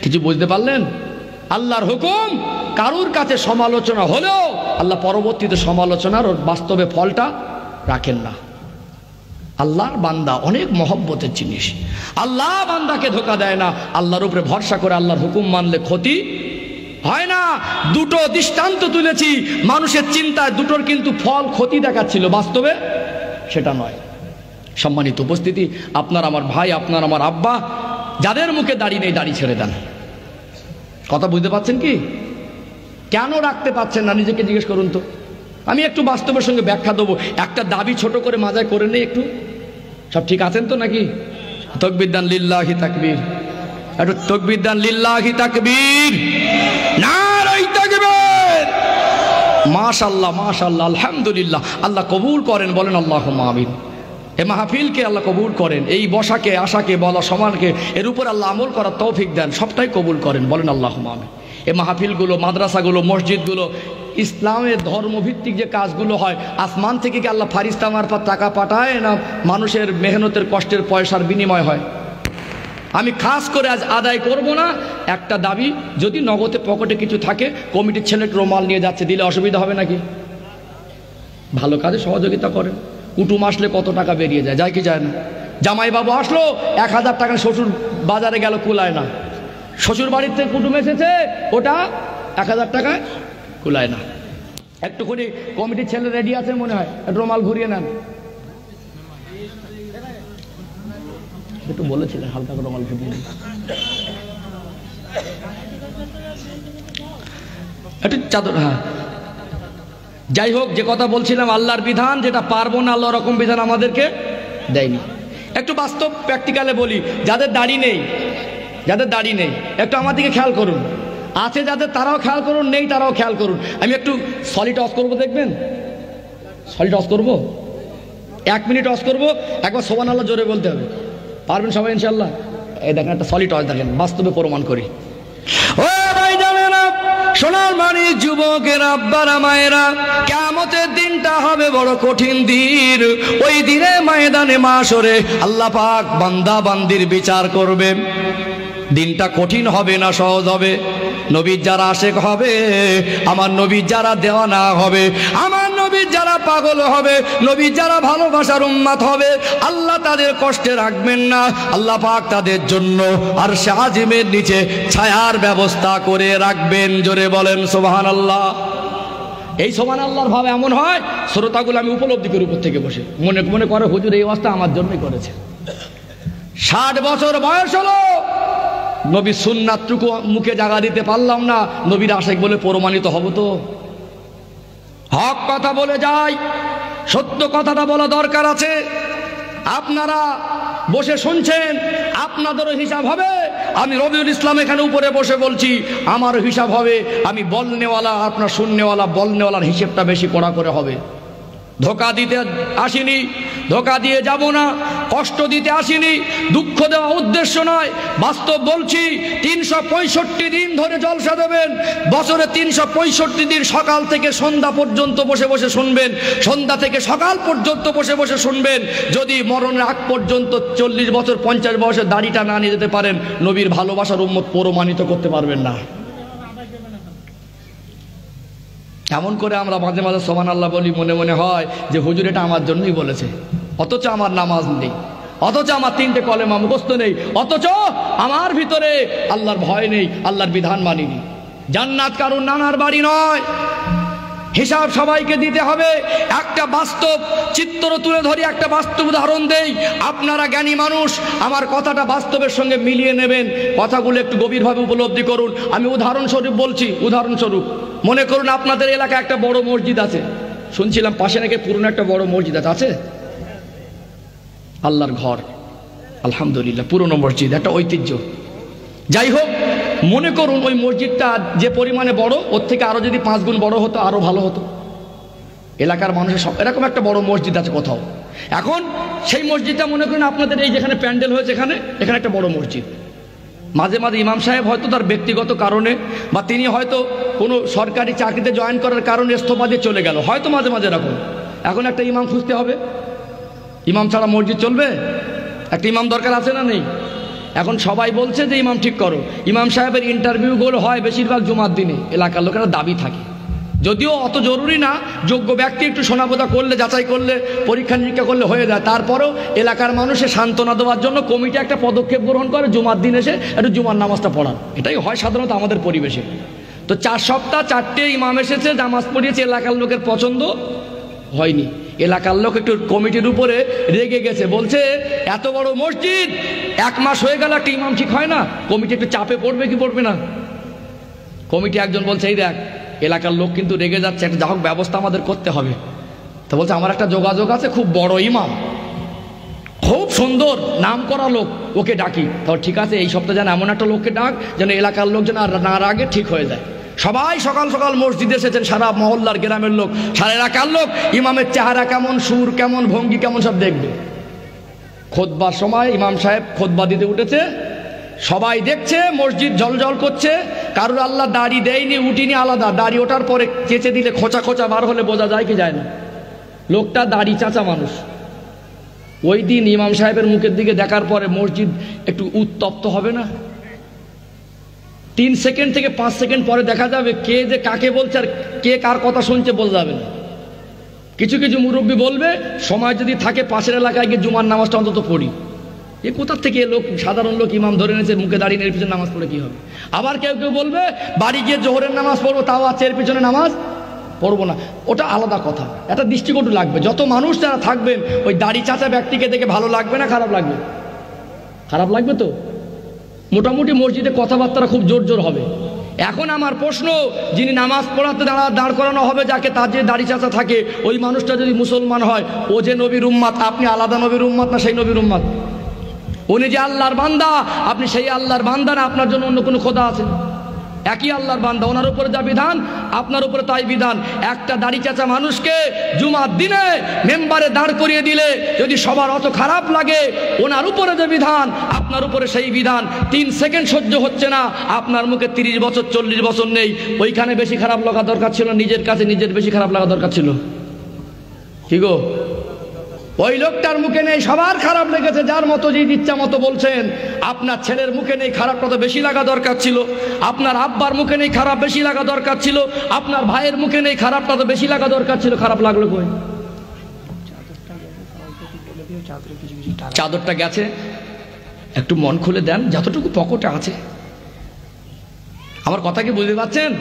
কিছু বুঝতে পারলেন? আল্লাহর হুকুম কারুর কাছে সমালোচনা হলেও আল্লাহ পরবর্তীতে সমালোচনার ওর বাস্তবে ফলটা রাখেন না। আল্লাহর বান্দা অনেক মহব্বতের জিনিস। আল্লাহ বান্দাকে ধোঁকা দেয় না। আল্লাহর উপরে ভরসা করে আল্লাহর হুকুম মানলে ক্ষতি হয় না। দুটো দৃষ্টান্ত তুলেছি মানুষের চিন্তায়, দুটোর কিন্তু ফল ক্ষতি দেখাচ্ছিল, বাস্তবে সেটা নয়। সম্মানিত উপস্থিতি, আপনার আমার ভাই, আপনার আমার আব্বা, যাদের মুখে দাড়ি নেই, দাড়ি ছেড়ে দেন। কথা বুঝতে পারছেন কি? কেন রাখতে পারছেন না নিজেকে জিজ্ঞেস করুন তো। আমি একটু বাস্তবের সঙ্গে ব্যাখ্যা দেবো। একটা দাবি ছোট করে মাজায় করে নেই একটু। সব ঠিক আছেন তো নাকি? তাকবীর দান, লিল্লাহি তাকবীর। একটু তাকবীর দান, লিল্লাহি তাকবীর। নারায়ে তাকবীর, মাশাআল্লাহ মাশাআল্লাহ, আলহামদুলিল্লাহ। আল্লাহ কবুল করেন, বলেন আল্লাহুম্মা আমিন। এ মাহফিলকে আল্লাহ কবুল করেন, এই বসাকে আশাকে বলা সমানকে এর উপর আল্লাহ আমল করার তৌফিক দেন, সবটাই কবুল করেন, বলেন আল্লাহুম্মা আমিন। এই মাহফিলগুলো, মাদ্রাসাগুলো, মসজিদগুলো, ইসলামের ধর্মভিত্তিক যে কাজগুলো হয়, আসমান থেকে কি আল্লাহ ফারিস্তা মারফত টাকা পাঠায় না মানুষের মেহনতের কষ্টের পয়সার বিনিময় হয়? আমি খাস করে আজ আদায় করব না একটা দাবি, যদি নগদে পকেটে কিছু থাকে, কমিটির ছেলেকে রুমাল নিয়ে যাচ্ছে, দিলে অসুবিধা হবে নাকি? ভালো কাজে সহযোগিতা করেন। কুটুম আসলে কত টাকা বেরিয়ে যায়, যায় কি যায় না? জামাইবাবু আসলো 1000 টাকা, শ্বশুর বাজারে গেল কুলায় না, শ্বশুর বাড়ির থেকে কুটুম এসেছে, ওটা 1000 টাকায় কুলায় না। একটু করে কমিটির ছেলে রেডি আছে মনে হয়, একটু রুমাল ঘুরিয়ে নেন। একটু বলেছিলেন হালকা করে রুমাল ঘুরিয়ে নেন, একটু চাদর। হ্যাঁ, যাই হোক, যে কথা বলছিলাম, আল্লাহর বিধান যেটা পারবো না, আল্লাহ রকম বিধান আমাদেরকে দেয়নি। একটু বাস্তব প্র্যাকটিক্যালে বলি, যাদের দাড়ি নেই, যাদের দাড়ি নেই, একটু আমার দিকে খেয়াল করুন। আছে যাদের, তারাও খেয়াল করুন, নেই তারাও খেয়াল করুন। আমি একটু সলিড অফ করবো, দেখবেন সলিড অফ করবো, 1 মিনিট অফ করবো, একবার সুবহানাল্লাহ জোরে বলতে হবে, পারবেন সবাই ইনশাআল্লাহ? এই দেখেন একটা সলিড অফ, দেখেন বাস্তবে প্রমাণ করি। ও ভাই জানেন না, সোনার মানি যুবকের আব্বারা মায়েরা, কিয়ামতের দিনটা হবে বড় কঠিন দিন। ওই দিনে ময়দানে মাশরে আল্লাহ পাক বান্দা বান্দির বিচার করবে। দিনটা কঠিন হবে না সহজ হবে? নবীর যারা আশেক হবে, আমার নবীর যারা দেওয়ানা হবে, আমার নবীর যারা পাগল হবে, নবীর যারা ভালোবাসার উম্মত হবে, আল্লাহ তাদের কষ্টে রাখবেন না। আল্লাহ পাক তাদের জন্য আরশে আজিমের নিচে ছায়ার ব্যবস্থা করে রাখবেন। জোরে বলেন সুবহানাল্লাহ। এই সুবহানাল্লাহর ভাব এমন হয়, শ্রোতাগুলো আমি উপলব্ধি করি উপর থেকে বসে, মনে মনে করে হুজুর এই অবস্থা আমার জন্যই করেছে। 60 বছর বয়স হলো, নবীর সুন্নাতটুকু মুখে জায়গা দিতে পারলাম না, নবীর আশেক বলে প্রমাণিত হব তো? হক কথা বলে যাই, সত্য কথাটা বলা দরকার আছে। আপনারা বসে শুনছেন, আপনাদেরও হিসাব হবে। আমি রবিউল ইসলাম এখানে উপরে বসে বলছি, আমারও হিসাব হবে। আমি বলনেওয়ালা, আপনার শুননেওয়ালা, বলনেওয়ালার হিসেবটা বেশি কড়া করে হবে। ধোকা দিতে আসিনি, ধোকা দিয়ে যাব না, কষ্ট দিতে আসিনি, দুঃখ দেওয়া উদ্দেশ্য নয়, বাস্তব বলছি। 365 দিন ধরে জলসা দেবেন, বছরে 365 দিন সকাল থেকে সন্ধ্যা পর্যন্ত বসে বসে শুনবেন, সন্ধ্যা থেকে সকাল পর্যন্ত বসে বসে শুনবেন। যদি মরণের আগ পর্যন্ত 40 বছর 50 বছর দাড়িটা না নিয়ে যেতে পারেন, নবীর ভালোবাসার উম্মত প্রমাণিত করতে পারবেন না। এমন করে আমরা মাঝে মাঝে সুবহানাল্লাহ বলি, মনে মনে হয় যে হুজুর এটা আমার জন্যই বলেছে, অথচ আমার নামাজ নেই, অথচ আমার 3টে কলেমা মুখস্থ নেই, অথচ আমার ভিতরে আল্লাহর ভয় নেই, আল্লাহর বিধান মানিনি। জান্নাত কারুর নানার বাড়ি নয়, হিসাব সবাইকে দিতে হবে। একটা বাস্তব চিত্র তুলে ধরি, একটা বাস্তব উদাহরণ দেই। আপনারা জ্ঞানী মানুষ, আমার কথাটা বাস্তবের সঙ্গে মিলিয়ে নেবেন, কথাগুলো একটু গভীরভাবে উপলব্ধি করুন। আমি উদাহরণস্বরূপ বলছি, উদাহরণস্বরূপ মনে করুন আপনাদের এলাকায় একটা বড় মসজিদ আছে, শুনছিলাম পাশে নাকি পুরনো একটা বড় মসজিদ আছে, আল্লাহর ঘর, আলহামদুলিল্লাহ, পুরনো মসজিদ, একটা ঐতিহ্য। যাই হোক, মনে করুন ওই মসজিদটা যে পরিমাণে বড়, ওর থেকে আরো যদি 5 গুণ বড় হতো আরো ভালো হতো। এলাকার মানুষের সব এরকম একটা বড় মসজিদ আছে কোথাও। এখন সেই মসজিদটা মনে করেন আপনাদের এই যেখানে প্যান্ডেল হয়েছে, এখানে একটা বড় মসজিদ। মাঝে মাঝে ইমাম সাহেব হয়তো তার ব্যক্তিগত কারণে, বা তিনি হয়তো কোনো সরকারি চাকরিতে জয়েন করার কারণে ইস্তফা দিয়ে চলে গেল, হয়তো মাঝে মাঝে এরকম। এখন একটা ইমাম খুঁজতে হবে, ইমাম ছাড়া মসজিদ চলবে? একটা ইমাম দরকার আছে না নেই? এখন সবাই বলছে যে ইমাম ঠিক করো। ইমাম সাহেবের ইন্টারভিউগুলো হয় বেশিরভাগ জুমার দিনে, এলাকার লোকেরা দাবি থাকে, যদিও অত জরুরি না, যোগ্য ব্যক্তি একটু শোনাবোঝা করলে, যাচাই করলে, পরীক্ষা নিরীক্ষা করলে হয়ে যায়। তারপরেও এলাকার মানুষের সান্ত্বনা দেওয়ার জন্য কমিটি একটা পদক্ষেপ গ্রহণ করে, জুমার দিন এসে একটু জুমার নামাজটা পড়ান। এটাই হয় সাধারণত আমাদের পরিবেশে। তো 4 সপ্তাহ 4টে ইমাম এসেছে, নামাজ পড়িয়েছে, এলাকার লোকের পছন্দ হয়নি। এলাকার লোক একটু কমিটির উপরে রেগে গেছে, বলছে এত বড় মসজিদ 1 মাস হয়ে গেল একটা ইমাম ঠিক হয় না, কমিটি একটু চাপে পড়বে কি পড়বে না? কমিটি একজন বলছে, এই দেখ এলাকার লোক কিন্তু রেগে যাচ্ছে, একটা যা হোক ব্যবস্থা আমাদের করতে হবে। তো বলছে আমার একটা যোগাযোগ আছে, খুব বড় ইমাম, খুব সুন্দর নাম করা লোক, ওকে ডাকি। তাহলে ঠিক আছে, এই সপ্তাহে যেন এমন একটা লোককে ডাক যেন এলাকার লোক যেন না রাগে, ঠিক হয়ে যায়। সবাই সকাল সকাল মসজিদে এসেছেন, সারা মহল্লার গ্রামের লোক, সারা এলাকার লোক। ইমামের চেহারা কেমন, সুর কেমন, ভঙ্গি কেমন সব দেখবে। খুতবার সময় ইমাম সাহেব খুতবা দিতে উঠেছে, সবাই দেখছে মসজিদ ঝলঝল করছে। কারুর আল্লাহ দাড়ি দেয়নি, উঠিনি, আলাদা। দাড়ি ওঠার পরে চেঁচে দিলে খোঁচা খোঁচা বার হলে বোঝা যায় কি যায় না। লোকটা দাড়ি চাচা মানুষ। ওই দিন ইমাম সাহেবের মুখের দিকে দেখার পরে মসজিদ একটু উত্তপ্ত হবে না? 3 সেকেন্ড থেকে 5 সেকেন্ড পরে দেখা যাবে কে যে কাকে বলছে আর কে কার কথা শুনছে বোঝা যাবে না। কিছু কিছু মুরব্বী বলবে, সময় যদি থাকে পাশের এলাকায় গিয়ে জুমার নামাজটা অন্তত পড়ি। এ কোথার থেকে লোক, সাধারণ লোক ইমাম ধরে নিয়েছে, মুখে দাঁড়িয়ে এর পিছনে নামাজ পড়ে কি হবে? আবার কেউ কেউ বলবে বাড়ি গিয়ে জোহরের নামাজ পড়বো, তাও আছে এর পিছনে নামাজ পড়বো না। ওটা আলাদা কথা, একটা দৃষ্টিকটু লাগবে। যত মানুষ যারা থাকবেন, ওই দাড়ি চাচা ব্যক্তিকে দেখে ভালো লাগবে না খারাপ লাগবে? খারাপ লাগবে তো। মোটামুটি মসজিদে কথাবার্তা খুব জোর জোর হবে। এখন আমার প্রশ্ন, যিনি নামাজ পড়াতে দাঁড় করানো হবে, যাকে তার যে দাড়ি চাচা থাকে, ওই মানুষটা যদি মুসলমান হয়, ও যে নবীর উম্মাত, আপনি আলাদা নবীর উম্মাত না সেই নবীর উম্মাত? উনি যে আল্লাহর বান্দা, আপনি সেই আল্লাহর বান্দা না আপনার জন্য অন্য কোনো খোদা আছে? একই আল্লাহর বান্দা, ওনার উপরে যা বিধান আপনার উপরে তাই বিধান। একটা দাড়ি চাচা মানুষকে জুমার দিনে মেম্বারে দাঁড় করিয়ে দিলে যদি সবার অত খারাপ লাগে, ওনার উপরে যে বিধান আপনার উপরে সেই বিধান। 3 সেকেন্ড সহ্য হচ্ছে না, আপনার মুখে 30 বছর 40 বছর নেই। ওইখানে বেশি খারাপ লাগা দরকার ছিল, নিজের কাছে নিজের বেশি খারাপ লাগা দরকার ছিল। কি গো? ওই লোকটার মুখে নেই, সবার খারাপ লেগেছে, যার মতো যে ইচ্ছা মতো বলছেন। আপনার ছেলের মুখে নেই, খারাপটা তো বেশি লাগা দরকার ছিল। আপনার আব্বার মুখে নেই, খারাপ বেশি লাগা দরকার ছিল। আপনার ভাইয়ের মুখে নেই, খারাপটা তো বেশি লাগা দরকার ছিল। খারাপ লাগলো কই? চাদরটা গেছে, একটু মন খুলে দেন, যতটুকু পকেটে আছে। আমার কথা কি বুঝতে পারছেন?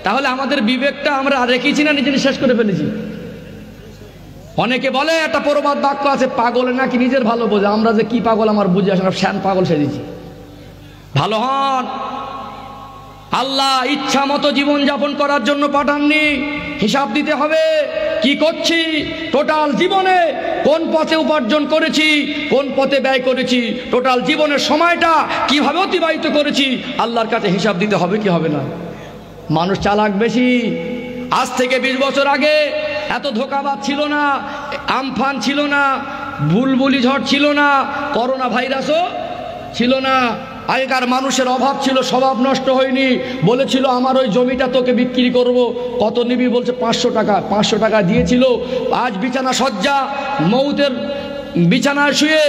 তাহলে আমাদের বিবেকটা আমরা রেখেছি না নিজে শেষ করে ফেলেছি? অনেকে বলে, একটা প্রবাদ বাক্য আছে, পাগলে নাকি নিজের ভালো বোঝে। আমরা যে কি পাগল আমার বুঝে আসে না, শ্যান পাগল সেজেছি। ভালো হন। আল্লাহ ইচ্ছা মতো জীবন যাপন করার জন্য পাঠাননি, হিসাব দিতে হবে। কি করছি, টোটাল জীবনে কোন পথে উপার্জন করেছি, কোন পথে ব্যয় করেছি, টোটাল জীবনের সময়টা কিভাবে অতিবাহিত করেছি, আল্লাহর কাছে হিসাব দিতে হবে কি হবে না? মানুষ চালাক বেশি। আজ থেকে 20 বছর আগে এত ধোঁকাবাজ ছিল না, আমফান ছিল না, বুলবুলি ঝড় ছিল না, করোনা ভাইরাসও ছিল না। আগেকার মানুষের অভাব ছিল, স্বভাব নষ্ট হয়নি। বলেছিল আমার ওই জমিটা তোকে বিক্রি করব, কত নিবি? বলছে 500 টাকা। 500 টাকা দিয়েছিল। আজ বিছানা সজ্জা, মৌতের বিছানায় শুয়ে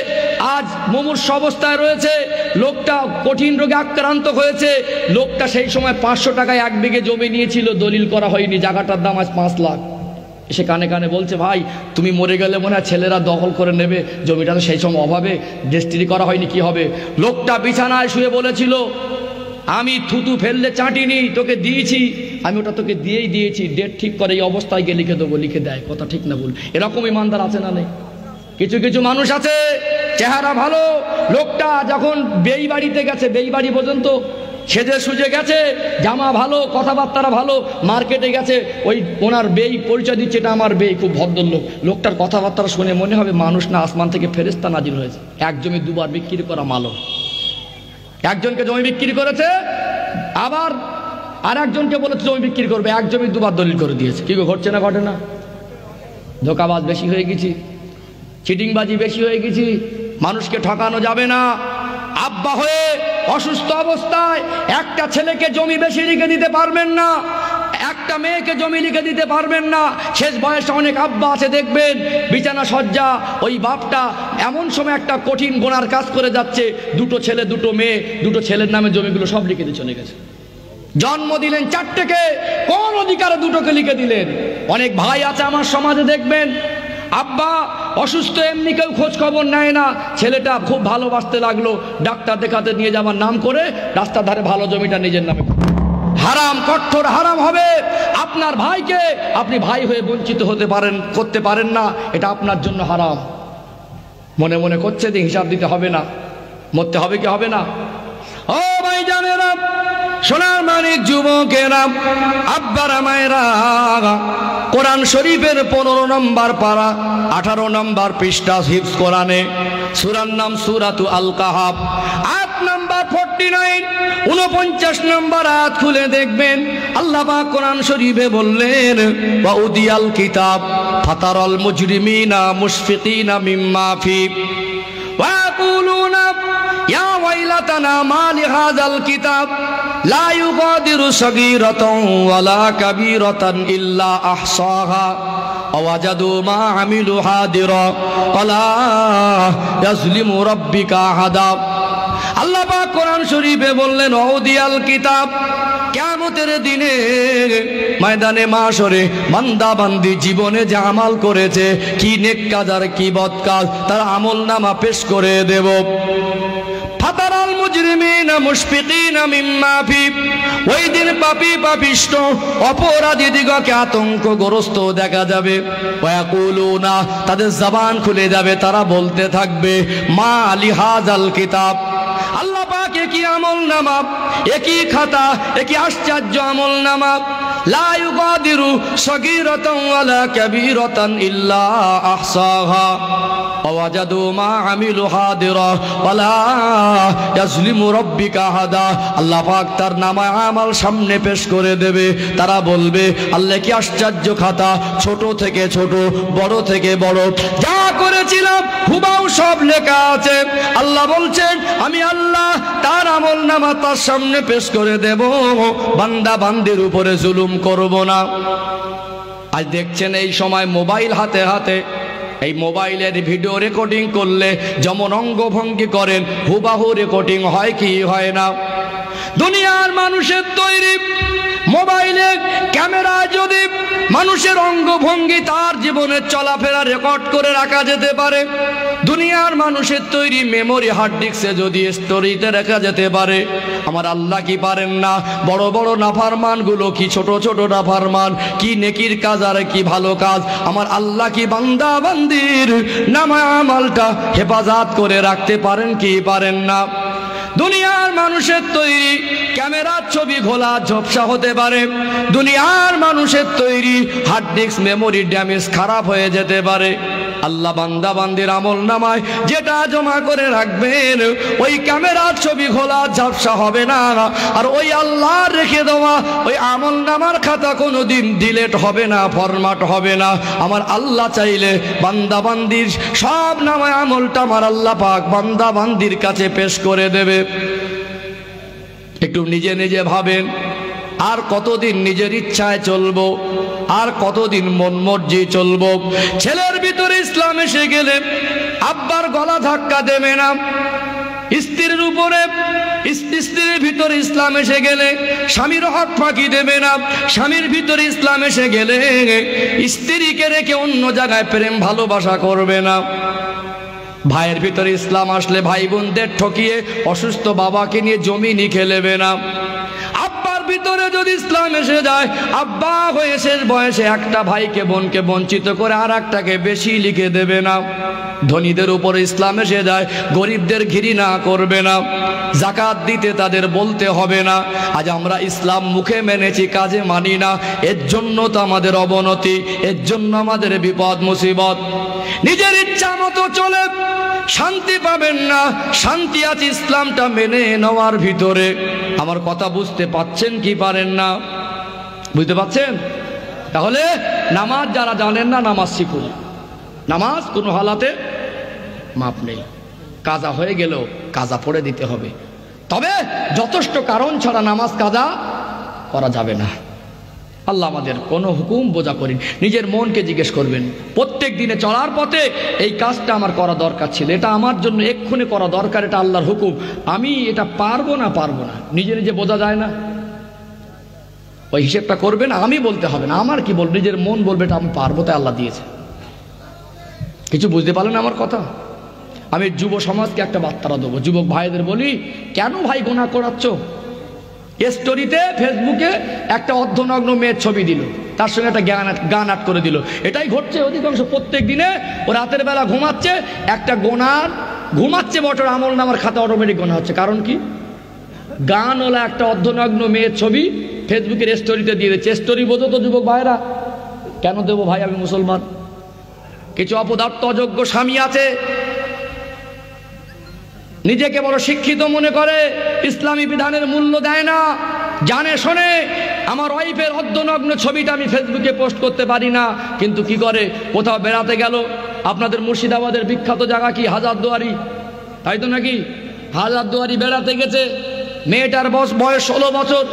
আজ মুমূর্ষ অবস্থায় রয়েছে। লোকটা কঠিন রোগে আক্রান্ত হয়েছে। লোকটা সেই সময় 500 টাকায় 1 বিঘে জমি নিয়েছিল, দলিল করা হয়নি, জায়গাটার দাম আজ 5 লাখ। এসে কানে কানে বলছে, ভাই তুমি মরে গেলে মনে হয় ছেলেরা দখল করে নেবে, জমিটা তো সেই সময় অভাবে রেজিস্ট্রি করা হয়নি, কি হবে? লোকটা বিছানায় শুয়ে বলেছিল, আমি থুতু ফেললে চাটিনি, তোকে দিয়েছি, আমি ওটা তোকে দিয়েই দিয়েছি, ডেট ঠিক করে এই অবস্থায় গিয়ে লিখে দেবো। লিখে দেয়, কথা ঠিক না ভুল? এরকম ইমানদার আছে না নেই? কিছু কিছু মানুষ আছে চেহারা ভালো, লোকটা যখন বেই বাড়িতে গেছে, বেই বাড়ি পর্যন্ত সেজে সুজে গেছে, জামা ভালো, কথাবার্তারা ভালো, মার্কেটে গেছে, ওই ওনার বেই পরিচয় দিচ্ছে, এটা আমার বেই, খুব ভদ্রলোক। লোকটার কথাবার্তা শুনে মনে হবে মানুষ না, আসমান থেকে ফেরেশতা নাজিল হয়েছে। 1 জমি 2 বার বিক্রি করা মালো। একজনকে জমি বিক্রি করেছে, আবার আর একজনকে বলেছে জমি বিক্রি করবে, 1 জমি 2 বার দলিল করে দিয়েছে। কি ঘটছে না ঘটে না? ধোঁকাবাজ বেশি হয়ে গেছি, চিটিংবাজি বেশি হয়ে গেছি, মানুষকে ঠকানো যাবে না। আব্বা হয়ে অসুস্থ অবস্থায় একটা ছেলেকে জমি বেশি লিখে দিতে পারবেন না, একটা মেয়েকে জমি লিখে দিতে পারবেন না। শেষ বয়সে অনেক আব্বা আছে দেখবেন, বিছানা সজ্জা, ওই বাপটা এমন সময় একটা কঠিন গোনার কাজ করে যাচ্ছে, 2টো ছেলে 2টো মেয়ে, 2টো ছেলের নামে জমিগুলো সব লিখে দিয়ে চলে গেছে। জন্ম দিলেন 4টেকে, কোন অধিকারে 2টোকে লিখে দিলেন? অনেক ভাই আছে আমার সমাজে দেখবেন, আব্বা অসুস্থ, এমনি কেউ খোঁজ খবর নেয় না, ছেলেটা খুব ভালোবাসতে লাগলো, ডাক্তার দেখাতে নিয়ে যাওয়ার নাম করে রাস্তার ধারে ভালো জমিটা নিজের নামে। হারাম, কঠোর হারাম হবে। আপনার ভাইকে আপনি ভাই হয়ে বঞ্চিত করতে পারেন না, এটা আপনার জন্য হারাম। মনে মনে করছে যে হিসাব দিতে হবে না, মরতে হবে কি হবে না? ও ভাই জানেরা, সোনার মানিক যুবকেরা, আব্বারা মায়েরা, কোরআন শরীফের 15 নম্বর পারা 18 নম্বর পৃষ্ঠা হিফজ কোরআনে, সূরার নাম সূরাতু আল কাহাফ, আয়াত নাম্বার 49। 49 নম্বর আয়াত খুলে দেখবেন আল্লাহ পাক কোরআন শরীফে বললেন ওয়া উদিয়াল কিতাব ফাতারাল মুজরিমিনা মুশফিকিনা মিম্মা ফি ওয়া ইয়াকুলুনা ইয়া ওয়াইলাতানা মা লিহাযাল কিতাব লা ইউগাদিরু সাগীরাতান ওয়ালা কাবীরাতান ইল্লা আহসাহা ওয়াজাদু মা আমিলু হাদিরা ওয়ালা ইয়াজলিমু রাব্বিকা আহাদা। আল্লাহ পাক কোরআন শরীফে বললেন ওদিয়াল কিতাব, কিয়ামতের দিনে ময়দানে মাশরে বান্দা বান্দি জীবনে যে আমল করেছে, কি নেক কাজ আর কি বদ কাজ, তার আমলনামা পেশ করে দেব। ফাতারাল মুজরিমিনা মুশফিকিনা মিম্মা ফি, ওই দিন পাপী পাপিষ্ঠ অপরাধী দিগকে আতঙ্কগ্রস্ত দেখা যাবে। ওয়া ইয়াকুলুনা, তাদের জবান খুলে যাবে, তারা বলতে থাকবে মা লিহাযাল কিতাব, আল্লাহ পাক কি আমলনামা, একই খাতা, একই আশ্চর্য আমলনামা, লা ইউগাদিরু সাগীরাতান ওয়ালা কাবীরাতান ইল্লা আহসাহা ওয়াজাদু মা আমিলু হাদিরা ওয়ালা ইয়াজলিমু রাব্বিকা আহাদা। আল্লাহ পাক তার নামায়ে আমল সামনে পেশ করে দেবে, তারা বলবে আল্লাহ কি আশ্চর্য খাতা, ছোট থেকে ছোট, বড় থেকে বড়, যা করেছিলাম হুবাহু সব লেখা আছে। আল্লাহ বলছেন আমি আল্লাহ তার আমলনামা তার সামনে পেশ করে দেব, বান্দা বান্দির উপরে জুলুম করব না। আজ দেখছেন এই সময় মোবাইল হাতে হাতে, এই মোবাইলের ভিডিও রেকর্ডিং করলে যেমন অঙ্গভঙ্গি করেন হুবাহু রেকর্ডিং হয় কি হয় না? দুনিয়ার মানুষের তৈরি মোবাইলে ক্যামেরা যদি মানুষের অঙ্গভঙ্গি তার জীবনের চলাফেরা রেকর্ড করে রাখা যেতে পারে, দুনিয়ার মানুষের তৈরি মেমোরি হার্ড ডিস্কে যদি স্টোরিতে রাখা যেতে পারে, আমার আল্লাহ কি পারেন না? বড় বড় নাফরমান গুলো কি ছোট ছোট নাফরমান, কি নেকির কাজ আর কি ভালো কাজ, আমার আল্লাহ কি বান্দা বান্দির নামায়ে আমলটা হেফাজত করে রাখতে পারেন কি পারেন না? দুনিয়ার মানুষের তৈরি ক্যামেরার ছবি ঘোলা ঝোপসা হতে পারে, দুনিয়ার মানুষের তৈরি হার্ড ডিস্ক মেমোরি ড্যামেজ খারাপ হয়ে যেতে পারে। আল্লাহ বান্দা বান্দির আমলনামায় যেটা জমা করে রাখবেন, ওই ক্যামেরার ছবি ঘোলা ঝাপসা হবে না, আর ওই আল্লাহ রেখে দেওয়া ওই আমলনামার খাতা কোনোদিন ডিলিট হবে না, ফরম্যাট হবে না। আমার আল্লাহ চাইলে বান্দা বান্দির সব নামায় আমলটা আমার আল্লাহ পাক বান্দা বান্দির কাছে পেশ করে দেবে। একটু নিজে নিজে ভাবেন, আর কতদিন নিজের ইচ্ছায় চলবো, আর কতদিন মন মর্জি চলবো? ছেলের ভিতরে ইসলাম এসে গেলে আব্বার গলা ধাক্কা দেবে না, স্ত্রীর উপরে স্ত্রীর ভিতরে ইসলাম এসে গেলে স্বামীর হক ফাঁকি দেবে না, স্বামীর ভিতরে ইসলাম এসে গেলে স্ত্রীকে রেখে অন্য জায়গায় প্রেম ভালোবাসা করবে না। ভাইয়ের ভিতরে ইসলাম আসলে ভাই বোনদের ঠকিয়ে অসুস্থ বাবাকে নিয়ে জমি নিয়ে নেবে না। আব্বার ভিতরে যদি ইসলাম এসে যায়, আব্বা হয়ে শেষ বয়সে একটা ভাইকে বোনকে বঞ্চিত করে আর একটাকে বেশি লিখে দেবে না। ধনীদের উপরে ইসলাম এসে যায়, গরিবদের ঘৃণা করবে না, যাকাত দিতে তাদের বলতে হবে না। আজ আমরা ইসলাম মুখে মেনেছি, কাজে মানি না, এর জন্য তো আমাদের অবনতি, এর জন্য আমাদের বিপদ মুসিবত। নিজের ইচ্ছা মতো চলে শান্তি পাবেন না, শান্তি আছে ইসলামটা মেনে নেওয়ার ভিতরে। আমার কথা বুঝতে পাচ্ছেন কি পারেন না? বুঝতে পাচ্ছেন? তাহলে নামাজ যারা জানেন না, নামাজ শিখুন। নামাজ কোনো হালাতে মাপ নেই, কাজা হয়ে গেলেও কাজা পড়ে দিতে হবে, তবে যথেষ্ট কারণ ছাড়া নামাজ কাজা করা যাবে না। আল্লাহ আমাদের কোনো হুকুম বোঝা করেন, নিজের মনকে জিজ্ঞেস করবেন প্রত্যেক দিনে চলার পথে এই কাজটা আমার করা দরকার ছিল, এটা আমার জন্য এক্ষুনি করা দরকার, এটা আল্লাহর হুকুম, আমি এটা পারবো না পারবো না, নিজে নিজে বোঝা যায় না? ওই হিসেবটা করবেন, আমি বলতে হবে না, আমার কি বলবো, নিজের মন বলবে এটা আমি পারবো, তাই আল্লাহ দিয়েছে। কিছু বুঝতে পারলেন আমার কথা? আমি যুব সমাজকে একটা বার্তা দেবো, যুবক ভাইদের বলি, কেন ভাই গুনাহ করাচ্ছ? স্টোরিতে ফেসবুকে একটা অর্ধনগ্ন মেয়ের ছবি দিল, তার সঙ্গে একটা গান আট করে দিল। এটাই ঘটছে অধিকাংশ। প্রত্যেক দিনে ও রাতের বেলা ঘুমাচ্ছে, একটা গোনার ঘুমাচ্ছে বটর আমল নামার খাতা অটোমেটিক গোনা হচ্ছে। কারণ কি? গান ওলা একটা অর্ধনগ্ন মেয়ের ছবি ফেসবুকের স্টোরিতে দিয়ে দিচ্ছে। স্টোরি বোঝো তো যুবক ভাইরা? কেন দেবো ভাই, আমি মুসলমান। কিছু অপদার্থ অযোগ্য স্বামী আছে, নিজেকে বড় শিক্ষিত মনে করে, ইসলামী বিধানের মূল্য দেয় না, জানে শোনে আমার ওয়াইফের অর্ধনগ্ন ছবিটা আমি ফেসবুকে পোস্ট করতে পারি না, কিন্তু কি করে কোথাও বেড়াতে গেল। আপনাদের মুর্শিদাবাদের বিখ্যাত জায়গা কি হাজারদুয়ারি, তাই তো নাকি? হাজারদুয়ারি বেড়াতে গেছে, মেয়েটার বয়স 16 বছর,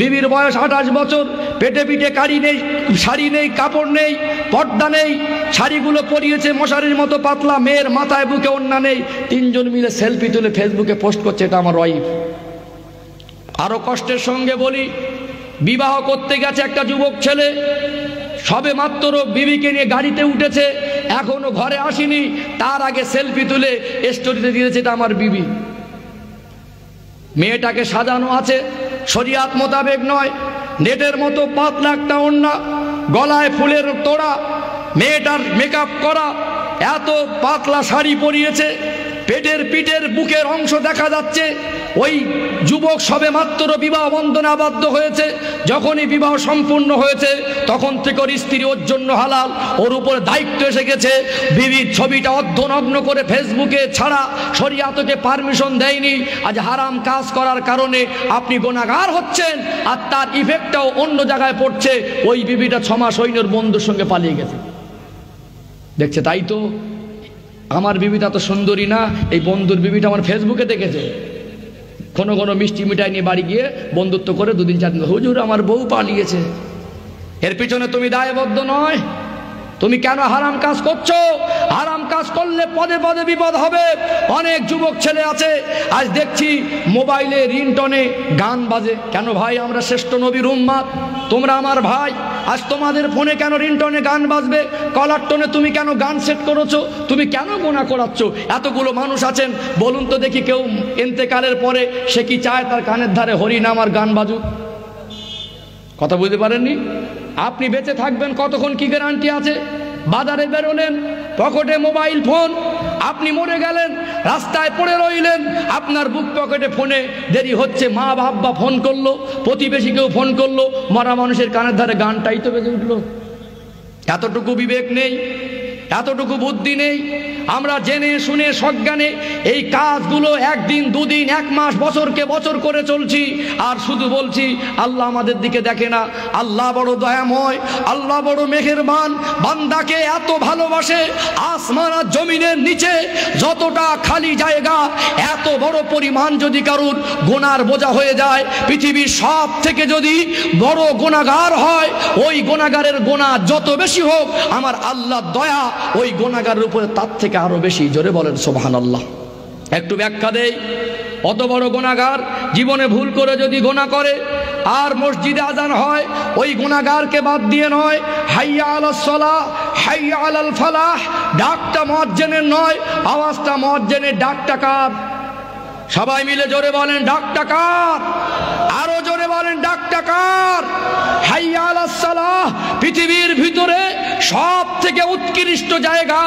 বিবির বয়স 28 বছর, পেটে পিঠে কাড়ি নেই, শাড়ি নেই, কাপড় নেই, পর্দা নেই, শাড়িগুলো পরিয়েছে মশারির মতো পাতলা, মেয়ের মাথায় বুকে ওড়না নেই, তিনজন মিলে সেলফি তুলে ফেসবুকে পোস্ট করছে, এটা আমার ওয়াইফ। আরো কষ্টের সঙ্গে বলি, বিবাহ করতে গেছে একটা যুবক ছেলে, সবে মাত্র বিবিকে নিয়ে গাড়িতে উঠেছে, এখনো ঘরে আসেনি, তার আগে সেলফি তুলে স্টোরিতে দিয়েছে এটা আমার বিবি। মেয়েটাকে সাজানো আছে শরিয়াত মোতাবেক নয়, নেটের মতো পাতলা একটা ওড়না, গলায় ফুলের তোড়া, মেয়েটার মেকআপ করা, এত পাতলা শাড়ি পরিয়েছে, পেটের পিঠের বুকের অংশ দেখা যাচ্ছে। ওই যুবক সবে মাত্র বিবাহ বন্ধনে আবদ্ধ হয়েছে, যখনই বিবাহ সম্পূর্ণ হয়েছে তখন থেকে ওর স্ত্রী ওর জন্য হালাল, ওর উপরে দায়িত্ব এসে গেছে। বিবির ছবিটা অর্ধনগ্ন করে ফেসবুকে ছাড়া শরিয়াতকে পারমিশন দেয়নি। আজ হারাম কাজ করার কারণে আপনি গুনাহগার হচ্ছেন, আর তার ইফেক্টটাও অন্য জায়গায় পড়ছে। ওই বিবিটা 6 মাস ওর বন্ধুর সঙ্গে পালিয়ে গেছে, দেখছে। তাই তো আমার বিবিটা তো সুন্দরী না, এই বন্ধুর বিবিটা আমার ফেসবুকে দেখেছে, কোনো কোনো মিষ্টি মিঠাই নিয়ে বাড়ি গিয়ে বন্ধুত্ব করে 2 দিন 4 দিন, হুজুর আমার বউ পালিয়েছে। এর পিছনে তুমি দায়বদ্ধ নয়। তুমি কেন হারাম কাজ করছো? হারাম কাজ করলে পদে পদে বিপদ হবে। অনেক যুবক ছেলে আছে, আজ দেখছি মোবাইলে রিংটনে গান বাজে। কেন ভাই? আমরা শ্রেষ্ঠ নবীর উম্মত, তোমরা আমার ভাই, আজ তোমাদের ফোনে কেন রিংটনে গান বাজবে? কলার টোনে তুমি কেন গান সেট করেছো? তুমি কেন গুনাহ করাচ্ছ? এতগুলো মানুষ আছেন, বলুন তো দেখি, কেউ ইন্তেকালের পরে সে কি চায় তার কানের ধারে হরিনাম আর গান বাজুক? কথা বুঝতে পারেননি? আপনি বেঁচে থাকবেন কতক্ষণ কি গ্যারান্টি আছে? বাজারে বেরোলেন, পকেটে মোবাইল ফোন, আপনি মরে গেলেন, রাস্তায় পড়ে রইলেন, আপনার বুক পকেটে ফোনে দেরি হচ্ছে, মা বাবা ফোন করলো, প্রতিবেশী কেউ ফোন করলো, মরা মানুষের কানের ধারে গানটাই তো বেজে উঠলো। এতটুকু বিবেক নেই, এতটুকু বুদ্ধি নেই। আমরা জেনে শুনে সজ্ঞানে এই কাজগুলো 1 দিন 2 দিন 1 মাস বছরকে বছর করে চলছি, আর শুধু বলছি আল্লাহ আমাদের দিকে দেখে না। আল্লাহ বড় দয়াময়, আল্লাহ বড় মেহেরবান, বান্দাকে এত ভালোবাসে। আসমান আর জমিনের নিচে যতটা খালি জায়গা, এত বড় পরিমাণ যদি কারুর গুনার বোঝা হয়ে যায়, পৃথিবীর সব থেকে যদি বড় গুনাহগার হয়, ওই গুনাহগারের গুনাহ যত বেশি হোক, আমার আল্লাহর দয়া ওই গুনাহগারের উপরে তার থেকে আরো বেশি। জোরে বলেন সুবহানাল্লাহ। একটু ব্যাখ্যা দেই। অত বড় গুনাহগার জীবনে ভুল করে যদি গুনাহ করে, আর মসজিদে আজান হয়, ওই গুনাহগারকে বাদ দিয়ে নয়, হাইয়া আলাস সালাহ, হাইয়া আলাল ফালাহ, ডাকটা মুয়াজ্জিনের নয়, আওয়াজটা মুয়াজ্জিনের। ডাকটা কার? সবাই মিলে জোরে বলেন ডাকটা কার? আরো জোরে বলেন ডাকটা কার? হাইয়া আলাস সালাহ। পৃথিবীর ভিতরে সব থেকে উৎকৃষ্ট জায়গা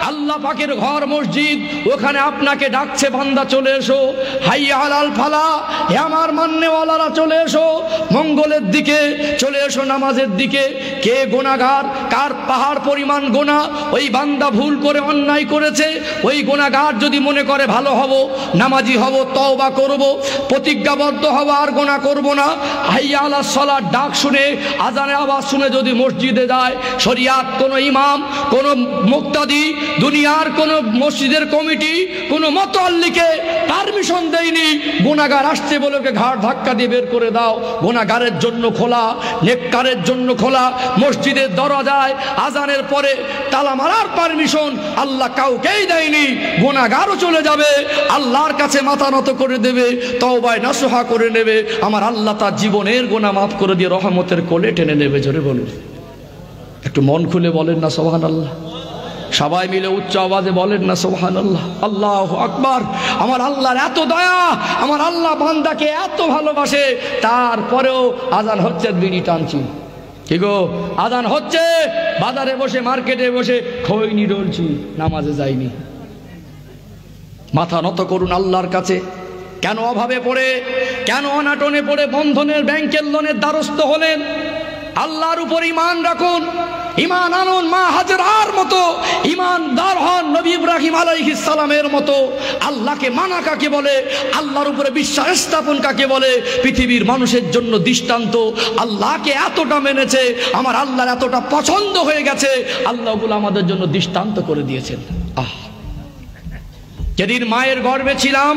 আল্লাহ পাকের ঘর মসজিদ, ওখানে আপনাকে ডাকছে বান্দা চলে এসো। হাইয়া আলাল ফালাহ, হে আমার মান্যওয়ালারা চলে এসো মঙ্গলের দিকে, চলে এসো নামাজের দিকে। কে গুনাহগার? কার পাহাড় পরিমাণ গুনাহ? ওই বান্দা ভুল করে অন্যায় করেছে, ওই গুনাহগার যদি মনে করে ভালো হব, নামাজি হব, তওবা করব, প্রতিজ্ঞাবদ্ধ হব, আর গুনাহ করব না, হাইয়া আলাস সালাহ ডাক শুনে, আজানের আওয়াজ শুনে যদি মসজিদে যায়, শরিয়াত কোন ইমাম, কোন মুক্তাদি, দুনিয়ার কোন মসজিদের কমিটি, কোন মুতাল্লিকে পারমিশন দেয়নি, গুনাহগার আসছে বলে ওকে ঘাড় ধাক্কা দিয়ে বের করে দাও। গুনাহগারের জন্য খোলা, নেককারের জন্য খোলা মসজিদের দরজায় আজানের পরে তালা মারার পারমিশন আল্লাহ কাউকেই দেয়নি। গুনাহগারও চলে যাবে, আল্লাহর কাছে মাথা নত করে দেবে, তওবায় নাসুহা করে নেবে, আমার আল্লাহ তার জীবনের গুনাহ মাফ করে দিয়ে রহমতের কোলে টেনে নেবে। জোরে বলুন, একটু মন খুলে বলেন না সুবহানাল্লাহ। সবাই মিলে উচ্চ আওয়াজে বলেন না সুবহানাল্লাহ। আল্লাহু আকবার। আমার আল্লাহর এত দয়া, আমার আল্লাহ বান্দাকে এত ভালোবাসে, তারপরেও আজান হচ্ছে বিড়ি টানছি। কি গো, আজান হচ্ছে, বাজারে বসে মার্কেটে বসে খৈনি ডলছি, নামাজে যাইনি। মাথা নত করুন আল্লাহর কাছে। কেন অভাবে পড়ে, কেন অনাটনে পড়ে বন্ধনের ব্যাংকের লোনের দ্বারস্থ হলেন? আল্লাহর উপর ঈমান রাখুন। ঈমান আনুন মা হাজরার মতো, ঈমানদার হন নবী ইব্রাহিম আলাইহিস সালামের মতো। আল্লাহকে মানা কাকে বলে, আল্লাহর উপরে বিশ্বাস স্থাপন কাকে বলে, পৃথিবীর মানুষের জন্য দৃষ্টান্ত। আল্লাহকে এতটা মেনেছে, আমার আল্লাহর এতটা পছন্দ হয়ে গেছে, আল্লাহ ওগুলো আমাদের জন্য দৃষ্টান্ত করে দিয়েছেন। যেদিন মায়ের গর্ভে ছিলাম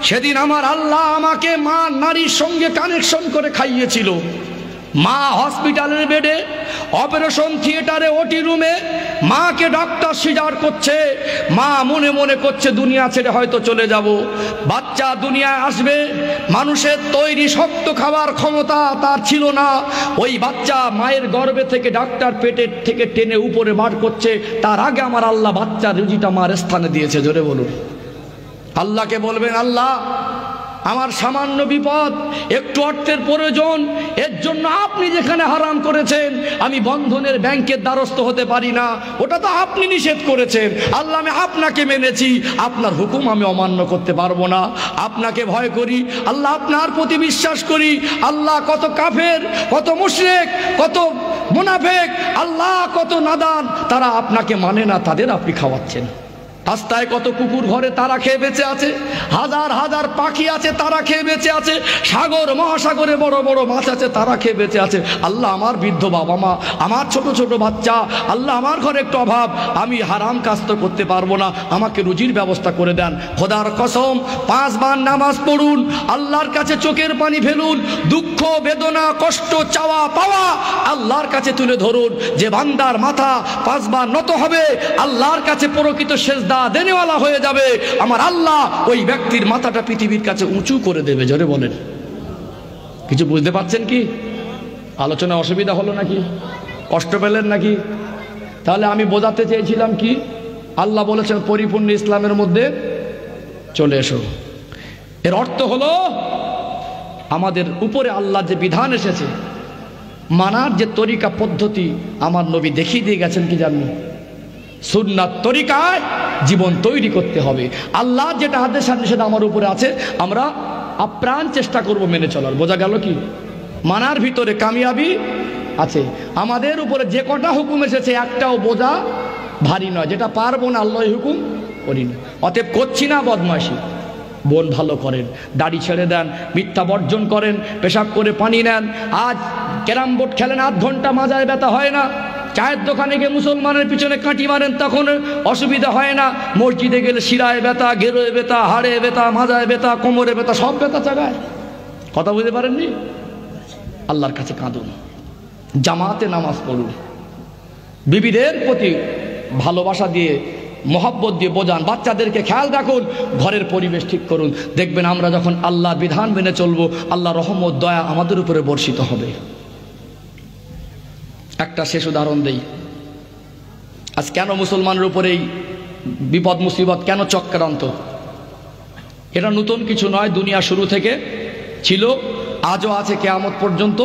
সেদিন আমার আল্লাহ আমাকে মা নারীর সঙ্গে কানেকশন করে খাইয়েছিল। মা হসপিটালের বেডে, অপারেশন থিয়েটারে, ওটি রুমে মাকে ডক্টর সিজার করছে। মা মনে মনে করছে দুনিয়া ছেড়ে হয়তো চলে যাব, বাচ্চা দুনিয়ায় আসবে। মানুষের তৈরি শক্ত খাবার ক্ষমতা তার ছিল না। ওই বাচ্চা মায়ের গর্ভে থেকে ডাক্তার পেটের থেকে টেনে উপরে বার করছে, তার আগে আমার আল্লাহ বাচ্চার রুজিটা মার স্থানে দিয়েছে। জোরে বলুন। আল্লাহকে বলবেন, আল্লাহ আমার সামান্য বিপদ, একটু অর্থের প্রয়োজন, এর জন্য আপনি যেখানে হারাম করেছেন আমি বন্ধনের ব্যাংকের দ্বারস্থ হতে পারি না, ওটা তো আপনি নিষেধ করেছেন। আল্লাহ আমি আপনাকে মেনেছি, আপনার হুকুম আমি অমান্য করতে পারবো না। আপনাকে ভয় করি আল্লাহ, আপনার প্রতি বিশ্বাস করি। আল্লাহ কত কাফের, কত মুশরিক, কত মুনাফিক, আল্লাহ কত নাদান, তারা আপনাকে মানে না, তাদের আপনি খাওয়াচ্ছেন। রাস্তায় কত কুকুর ঘরে তারা খেয়ে বেঁচে আছে, হাজার হাজার পাখি আছে তারা খেয়ে বেঁচে আছে, সাগর মহাসাগরে বড় বড় মাছ আছে তারা খেয়ে বেঁচে আছে। আল্লাহ আমার বৃদ্ধ বাবা মা, আমার ছোট ছোট বাচ্চা, আল্লাহ আমার ঘরে একটু অভাব, আমি হারাম কাজ তো করতে পারবো না, আমাকে রুজির ব্যবস্থা করে দেন। খোদার কসম 5 বার নামাজ পড়ুন, আল্লাহর কাছে চোখের পানি ফেলুন, দুঃখ বেদনা কষ্ট চাওয়া পাওয়া আল্লাহর কাছে তুলে ধরুন। যে বান্দার মাথা 5 বার নত হবে, আল্লাহর কাছে প্রকৃত সেজদা দেনেওয়ালা হয়ে যাবে, আমার আল্লাহ ওই ব্যক্তির মাথাটা পৃথিবীর কাছে উঁচু করে দেবে। জোরে বলেন। কিছু বুঝতে পারছেন কি? আলোচনা অসুবিধা হলো নাকি? কষ্ট পেলেন নাকি? তাহলে আমি বোঝাতে চেয়েছিলাম কি, আল্লাহ বলেছেন পরিপূর্ণ ইসলামের মধ্যে চলে এসো। এর অর্থ হলো আমাদের উপরে আল্লাহ যে বিধান এসেছে, মানার যে তরিকা পদ্ধতি আমার নবী দেখিয়ে দিয়ে গেছেন কি জানেন? সুন্নাত তরিকায় জীবন তৈরি করতে হবে। আল্লাহ যেটা আদেশ সেটা আমার উপরে আছে, আমরা আপ্রাণ চেষ্টা করব মেনে চলার। বোঝা গেল কি? মানার ভিতরে কামিয়াবি আছে। আমাদের উপরে যে কটা হুকুম এসেছে একটাও বোঝা ভারী নয়, যেটা পারবো না আল্লাহ হুকুম করিনি। অতএব করছি না বদমাইশি, বোন ভালো করেন, দাড়ি ছেড়ে দেন, মিথ্যা বর্জন করেন, পেশাব করে পানি নেন। আজ ক্যারাম বোর্ড খেলেন 8 ঘন্টা, মাজায় ব্যথা হয় না। চায়ের দোকানে গিয়ে মুসলমানের পিছনে কাঁটি মারেন, তখন অসুবিধা হয় না। মসজিদে গেলে শিরায় ব্যথা, গেরোয় ব্যথা, হাড়ে ব্যথা, মাজায় ব্যথা, কোমরে ব্যথা, সব ব্যথা চাগায়। কথা বুঝতে পারেননি? আল্লাহর কাছে কাঁদুন, জামাতে নামাজ পড়ুন, বিবিদের প্রতি ভালোবাসা দিয়ে মোহাব্বত দিয়ে বোঝান, বাচ্চাদেরকে খেয়াল রাখুন, ঘরের পরিবেশ ঠিক করুন। দেখবেন আমরা যখন আল্লাহর বিধান মেনে চলবো, আল্লাহ রহমত দয়া আমাদের উপরে বর্ষিত হবে। একটা শেষ উদাহরণ দেই। আজ কেন মুসলমানের উপরেই বিপদ মুসিবত, কেন চক্রান্ত? এটা নতুন কিছু নয়, দুনিয়া শুরু থেকে ছিল, আজও আছে, কিয়ামত পর্যন্ত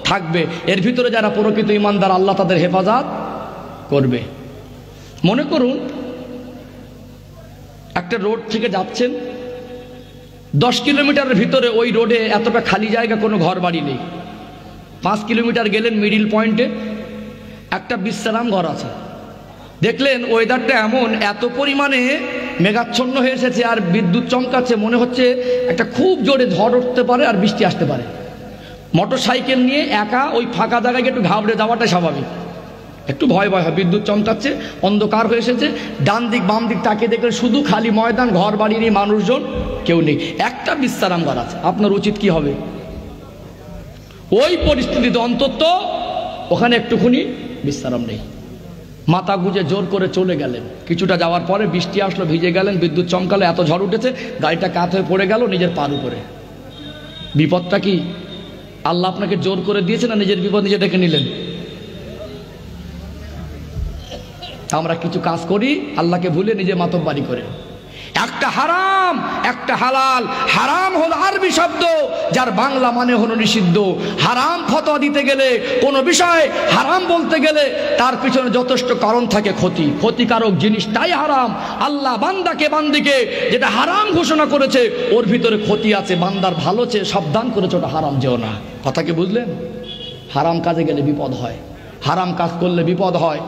থাকবে। এর ভিতরে যারা প্রকৃত ঈমানদার, আল্লাহ তাদের হেফাজত করবে। মনে করুন একটা রোড থেকে যাচ্ছেন, 10 কিলোমিটারের ভিতরে ওই রোডে এতটা খালি জায়গা, কোনো ঘর বাড়ি নেই। 5 কিলোমিটার গেলেন, মিডিল পয়েন্টে একটা বিশ্রাম ঘর আছে। দেখলেন ওয়েদারটা এমন, এত পরিমাণে মেঘাচ্ছন্ন হয়ে এসেছে আর বিদ্যুৎ চমকাচ্ছে, মনে হচ্ছে একটা খুব জোরে ঝড় উঠতে পারে আর বৃষ্টি আসতে পারে। মোটর সাইকেল নিয়ে একা ওই ফাঁকা জায়গায় একটু ঘাবড়ে যাওয়াটাই স্বাভাবিক, একটু ভয় ভয় হয়। বিদ্যুৎ চমকাচ্ছে, অন্ধকার হয়ে এসেছে, ডান দিক বাম দিক তাকিয়ে দেখলেন শুধু খালি ময়দান, ঘর বাড়ি নেই, মানুষজন কেউ নেই, একটা বিশ্রাম ঘর আছে। আপনার উচিত কি হবে? ওই পরিস্থিতিতে অন্তত ওখানে একটুখানি বিশ্রাম নেই, মাথা গুজে জোর করে চলে গেলেন। কিছুটা যাওয়ার পরে বৃষ্টি আসলো, ভিজে গেলেন, বিদ্যুৎ চমকালো, এত ঝড় উঠেছে, গাড়িটা কাত হয়ে পড়ে গেল নিজের পার উপরে। বিপদটা কি? আল্লাহ আপনাকে জোর করে দিয়েছে না নিজের বিপদ নিজে ডেকে নিলেন? আমরা কিছু কাজ করি আল্লাহকে ভুলে নিজে মাতব্বারি করে। একটা হারাম, একটা হালাল। হারাম হলো আরবি শব্দ, যার বাংলা মানে হলো নিষিদ্ধ। হারাম ফতোয়া দিতে গেলে, কোনো বিষয় হারাম বলতে গেলে তার পিছনে যথেষ্ট কারণ থাকে, ক্ষতিকারক জিনিসটাই হারাম। আল্লাহ বান্দাকে বান্দিকে যেটা হারাম ঘোষণা করেছে ওর ভিতরে ক্ষতি আছে, বান্দার ভালো চেয়ে সাবধান করেছে, ওটা হারাম যেও না। কথা কি বুঝলেন? হারাম কাজে গেলে বিপদ হয়। হারাম কাজ করলে বিপদ হয়,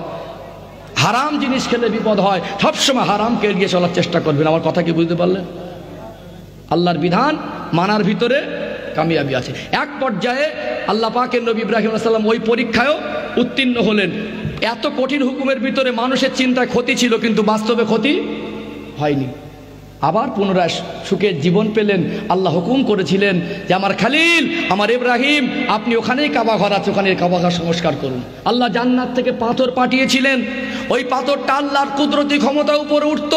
হারাম জিনিস খেলে বিপদ হয়। সবসময় হারামকে এড়িয়ে চলার চেষ্টা করবেন। আমার কথা কি বুঝতে পারলেন? আল্লাহর বিধান মানার ভিতরে কামিয়াবি আছে। এক পর্যায়ে আল্লাহ পাকের নবী ইব্রাহিম আলাইহিস সালাম ওই পরীক্ষায়ও উত্তীর্ণ হলেন। এত কঠিন হুকুমের ভিতরে মানুষের চিন্তায় ক্ষতি ছিল, কিন্তু বাস্তবে ক্ষতি হয়নি। আবার পুনরায় সুখের জীবন পেলেন। আল্লাহ হুকুম করেছিলেন যে আমার খালিল, আমার ইব্রাহিম, আপনি ওখানেই কাবা ঘর আছে, ওখানে কাবা ঘর সংস্কার করুন। আল্লাহ জান্নাত থেকে পাথর পাঠিয়েছিলেন, ওই পাথরটা আল্লাহর কুদরতি ক্ষমতা উপরে উঠত।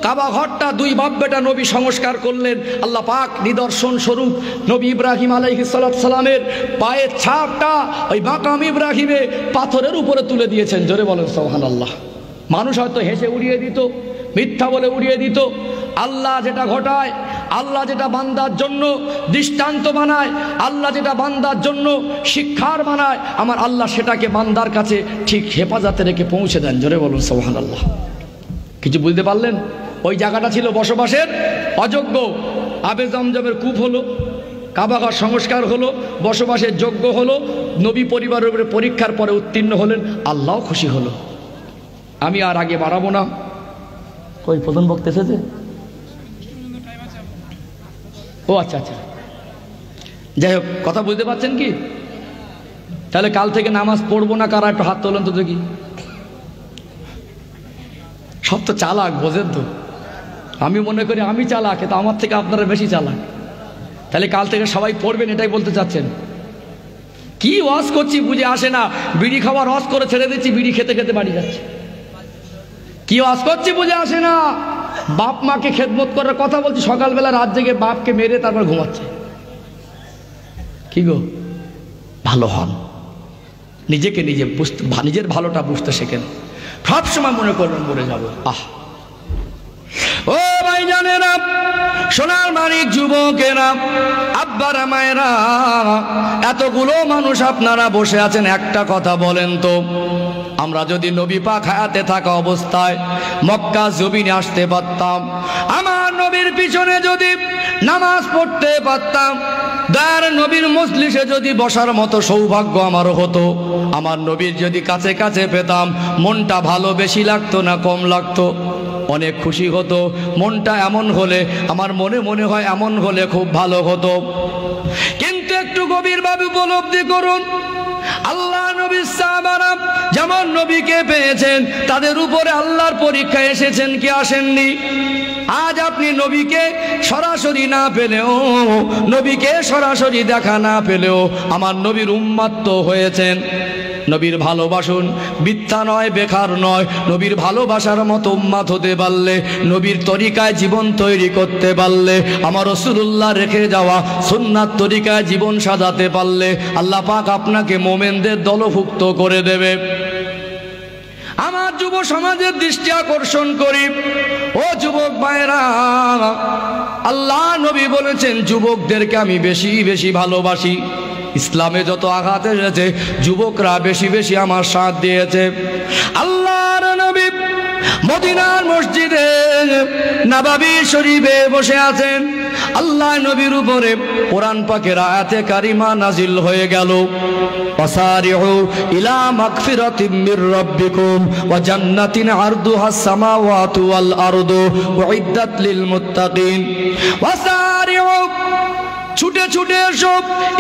কাবা ঘরটা দুই বাপ বেটা নবী সংস্কার করলেন। আল্লাহ পাক নিদর্শন স্বরূপ নবী ইব্রাহিম আলাইহিস সালামের পায়ের ছাপটা ওই মাকাম ইব্রাহিমে পাথরের উপরে তুলে দিয়েছেন। জোরে বলেন সুবহানাল্লাহ। মানুষ হয়তো হেসে উড়িয়ে দিত, মিথ্যা বলে উড়িয়ে দিত। আল্লাহ যেটা ঘটায়, আল্লাহ যেটা বান্দার জন্য দৃষ্টান্ত বানায়, আল্লাহ যেটা বান্দার জন্য শিক্ষার বানায়, আমার আল্লাহ সেটাকে বান্দার কাছে ঠিক হেফাজতে রেখে পৌঁছে দেন। জোরে বলুন সুবহানাল্লাহ। কিছু বুঝতে পারলেন? ওই জায়গাটা ছিল বসবাসের অযোগ্য। আবে জমজমের কূপ হলো, কাবাঘর সংস্কার হলো, বসবাসের যোগ্য হলো। নবী পরিবারের উপরে পরীক্ষার পরে উত্তীর্ণ হলেন, আল্লাহ খুশি হলো। আমি আর আগে বাড়াবো না। ওই প্রধান বক্তা এসেছে? ও আচ্ছা আচ্ছা, যাই হোক, কথা বুঝতে পারছেন কি? তাহলে কাল থেকে নামাজ পড়বো না কারা? একটু হাত তোলেন তো দেখি। সব তো চালাক, বোঝেন তো। আমি মনে করি আমি চালাক, কিন্তু আমার থেকে আপনারা বেশি চালাক। তাহলে কাল থেকে সবাই পড়বেন, এটাই বলতে চাচ্ছেন? কি ওয়াজ করছি বুঝে আসে না। বিড়ি খাওয়ার ওয়াজ করে ছেড়ে দিচ্ছি, বিড়ি খেতে খেতে বাড়ি যাচ্ছে। কি ওয়াজ করছি বুঝে আসে না। বাপ মাকে খেদমত করার কথা বলছি, সকালবেলা রাত জেগে বাপকে মেরে তারপর ঘুমাচ্ছে। কি গো, ভালো হন, নিজেকে নিজে বুঝতে, নিজের ভালোটা বুঝতে শেখেন। সবসময় মনে করবেন মরে যাব। ও ভাই জানেরা, সোনার মানিক যুবকেরা, আব্বারা মায়েরা, এতগুলো মানুষ আপনারা বসে আছেন, একটা কথা বলেন তো, আমরা যদি নবী পাক হায়াতে থাকা অবস্থায় মক্কা জমিনে আসতে পারতাম, আমার নবীর পিছনে যদি নামাজ পড়তে পারতাম, দয়ার নবীর মজলিসে যদি বসার মতো সৌভাগ্য আমার হতো, আমার নবীর যদি কাছে কাছে পেতাম, মনটা ভালো বেশি লাগতো না কম লাগতো? অনেক খুশি হতো। মনটা এমন হলে, আমার মনে মনে হয় এমন হলে খুব ভালো হতো। কিন্তু একটু গভীরভাবে উপলব্ধি করুন, আল্লাহ নবীর সাহাবারা যেমন নবীকে পেয়েছেন, তাদের উপরে আল্লাহর পরীক্ষা এসেছেন কি আসেননি? আজ আপনি নবীকে সরাসরি না পেলেও, নবীকে সরাসরি দেখা না পেলেও আমার নবীর উম্মত তো হয়েছেন। নবীর ভালোবাসুন, মিথ্যা নয়, বেকার নয়। নবীর ভালোবাসার মতো উম্মত হতে পারলে, নবীর তরিকায় জীবন তৈরি করতে পারলে, আমার রাসূলুল্লাহ রেখে যাওয়া সুন্নাত তরিকায় জীবন সাজাতে পারলে, আল্লাহ পাক আপনাকে মোমেনদের দলভুক্ত করে দেবে। আমার যুব সমাজের দৃষ্টি আকর্ষণ করি, ও যুবক ভাইরা, আল্লাহ নবী বলেছেন যুবকদেরকে আমি বেশি বেশি ভালোবাসি। ইসলামে যত আঘাত এসেছে, যুবকরা বেশি বেশি আমার সাথ দিয়েছে। আল্লাহর নবী মদিনার মসজিদে নববী শরীফে বসে আছেন। আল্লাহ নবীর উপরে কোরআন পাকের আয়াতে কারিমা নাজিল হয়ে গেল, ওয়াসারিউ ইলা মাগফিরাতিম মির রাব্বিকুম ওয়া জান্নাতিন আরদুহাস সামাওয়াতু ওয়াল আরদু উইদ্দাত লিল মুত্তাকিন। ওয়াসারিউ, ছুটে ছুটে এসো,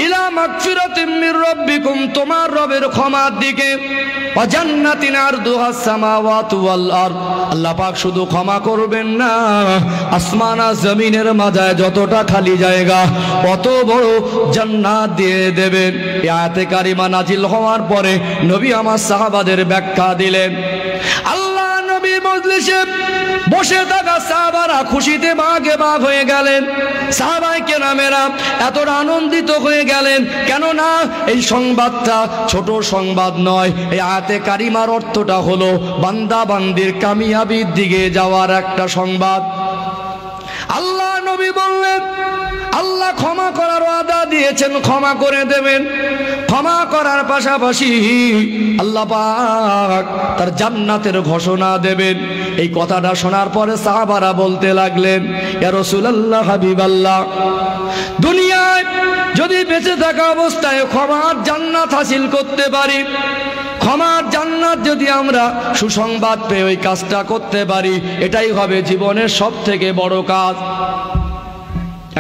ইলা মাগফিরাতিম মির রাব্বিকুম, তোমার রবের ক্ষমার দিকে, ওয়া জান্নাতিন আরদুহাস সামাওয়াতু ওয়াল আরদ, আল্লাহ পাক শুধু ক্ষমা করবেন না, আসমান আর জমিনের মাঝে যতটা খালি জায়গা অত বড় জান্নাত দিয়ে দেবেন। এই আয়াতে কারিমা নাজিল হওয়ার পরে নবী আমার সাহাবাদের ব্যাখ্যা দিলেন। আল্লাহ নবী মজলিসে বসে থাকা সাহাবারা খুশিতে বাগে বাগ হয়ে গেলেন। সাহাবায়ে কেরামেরা এতটা আনন্দিত হয়ে গেলেন, কেননা এই সংবাদটা ছোট সংবাদ নয়। এই আয়াতে কারিমার অর্থটা হলো বান্দা বান্দির কামিয়াবির দিকে যাওয়ার একটা সংবাদ। আল্লাহ নবী বললেন, আল্লাহ ক্ষমা করার ওয়াদা দিয়েছেন, ক্ষমা করে দেবেন। ক্ষমা করার পাশাপাশি আল্লাহ পাক তার জান্নাতের ঘোষণা দেবেন। এই কথাটা শোনার পরে সাহাবারা বলতে লাগলেন, ইয়া রাসূলুল্লাহ, হাবিবাল্লাহ, দুনিয়ায় যদি বেঁচে থাকা অবস্থায় ক্ষমার জান্নাত হাসিল করতে পারি, ক্ষমার জান্নাত যদি আমরা সুসংবাদ পেয়ে ওই কাজটা করতে পারি, এটাই হবে জীবনের সবথেকে বড় কাজ।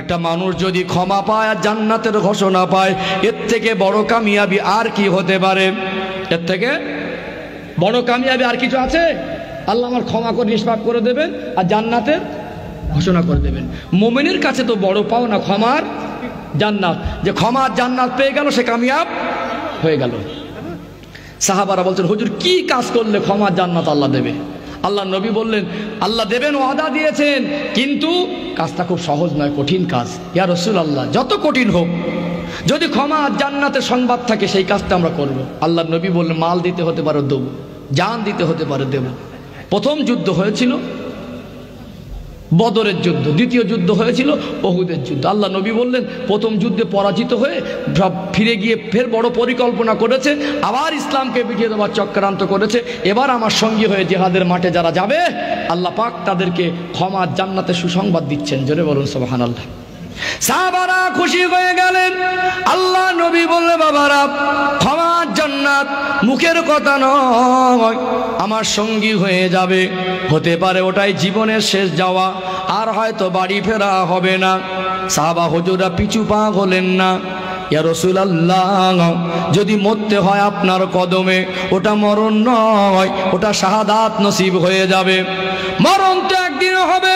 একটা মানুষ যদি ক্ষমা পায় আর জান্নাতের ঘোষণা পায়, এর থেকে বড় কামিয়াবি আর কি হতে পারে? এর থেকে বড় কামিয়াবি আর কিছু আছে? আল্লাহ আমার ক্ষমা করে নিষ্পাপ করে দেবেন আর জান্নাতের ঘোষণা করে দেবেন। মুমিনের কাছে তো বড় পাওনা ক্ষমার জান্নাত, যে ক্ষমার জান্নাত পেয়ে গেল সে কামিয়াব হয়ে গেল। সাহাবারা বলছেন, হুজুর কি কাজ করলে ক্ষমার জান্নাত আল্লাহ দেবে? আল্লাহ নবী বললেন, আল্লাহ দেবেন ওয়াদা দিয়েছেন, কিন্তু কাজটা খুব সহজ নয়, কঠিন কাজ। ইয়া রাসূলুল্লাহ, যত কঠিন হোক, যদি ক্ষমা জান্নাতের সংবাদ থাকে সেই কাজটা আমরা করব। আল্লাহ নবী বললেন, মাল দিতে হতে পারে দেব, জান দিতে হতে পারে দেব। প্রথম যুদ্ধ হয়েছিল বদরের যুদ্ধ, দ্বিতীয় যুদ্ধ হয়েছিল উহুদের যুদ্ধ। আল্লাহ নবী বললেন, প্রথম যুদ্ধে পরাজিত হয়ে ফিরে গিয়ে ফের বড় পরিকল্পনা করেছে, আবার ইসলামকে বিটিয়ে দেওয়ার চক্রান্ত করেছে। এবার আমার সঙ্গী হয়ে জিহাদের মাঠে যারা যাবে, আল্লাহ পাক তাদেরকে ক্ষমার জান্নাতের সুসংবাদ দিচ্ছেন। জোরে বলুন সুবহানাল্লাহ। সাহাবারা খুশি হয়ে গেলেন। আল্লাহ নবী বললেন, বাবারা, ক্ষমার জান্নাত মুখের কথা নয়, আমার সঙ্গী হয়ে যাবে। হতে পারে ওটাই জীবনের শেষ যাওয়া, আর হয়তো বাড়ি ফেরা হবে না। সাহাবা হুজুররা পিছু পা হলেন না। ইয়া রাসূলুল্লাহ, যদি মরতে হয় আপনার কদমে, ওটা মরণ নয়, ওটা শাহাদাত নসিব হয়ে যাবে। মরণ তো একদিন হবে,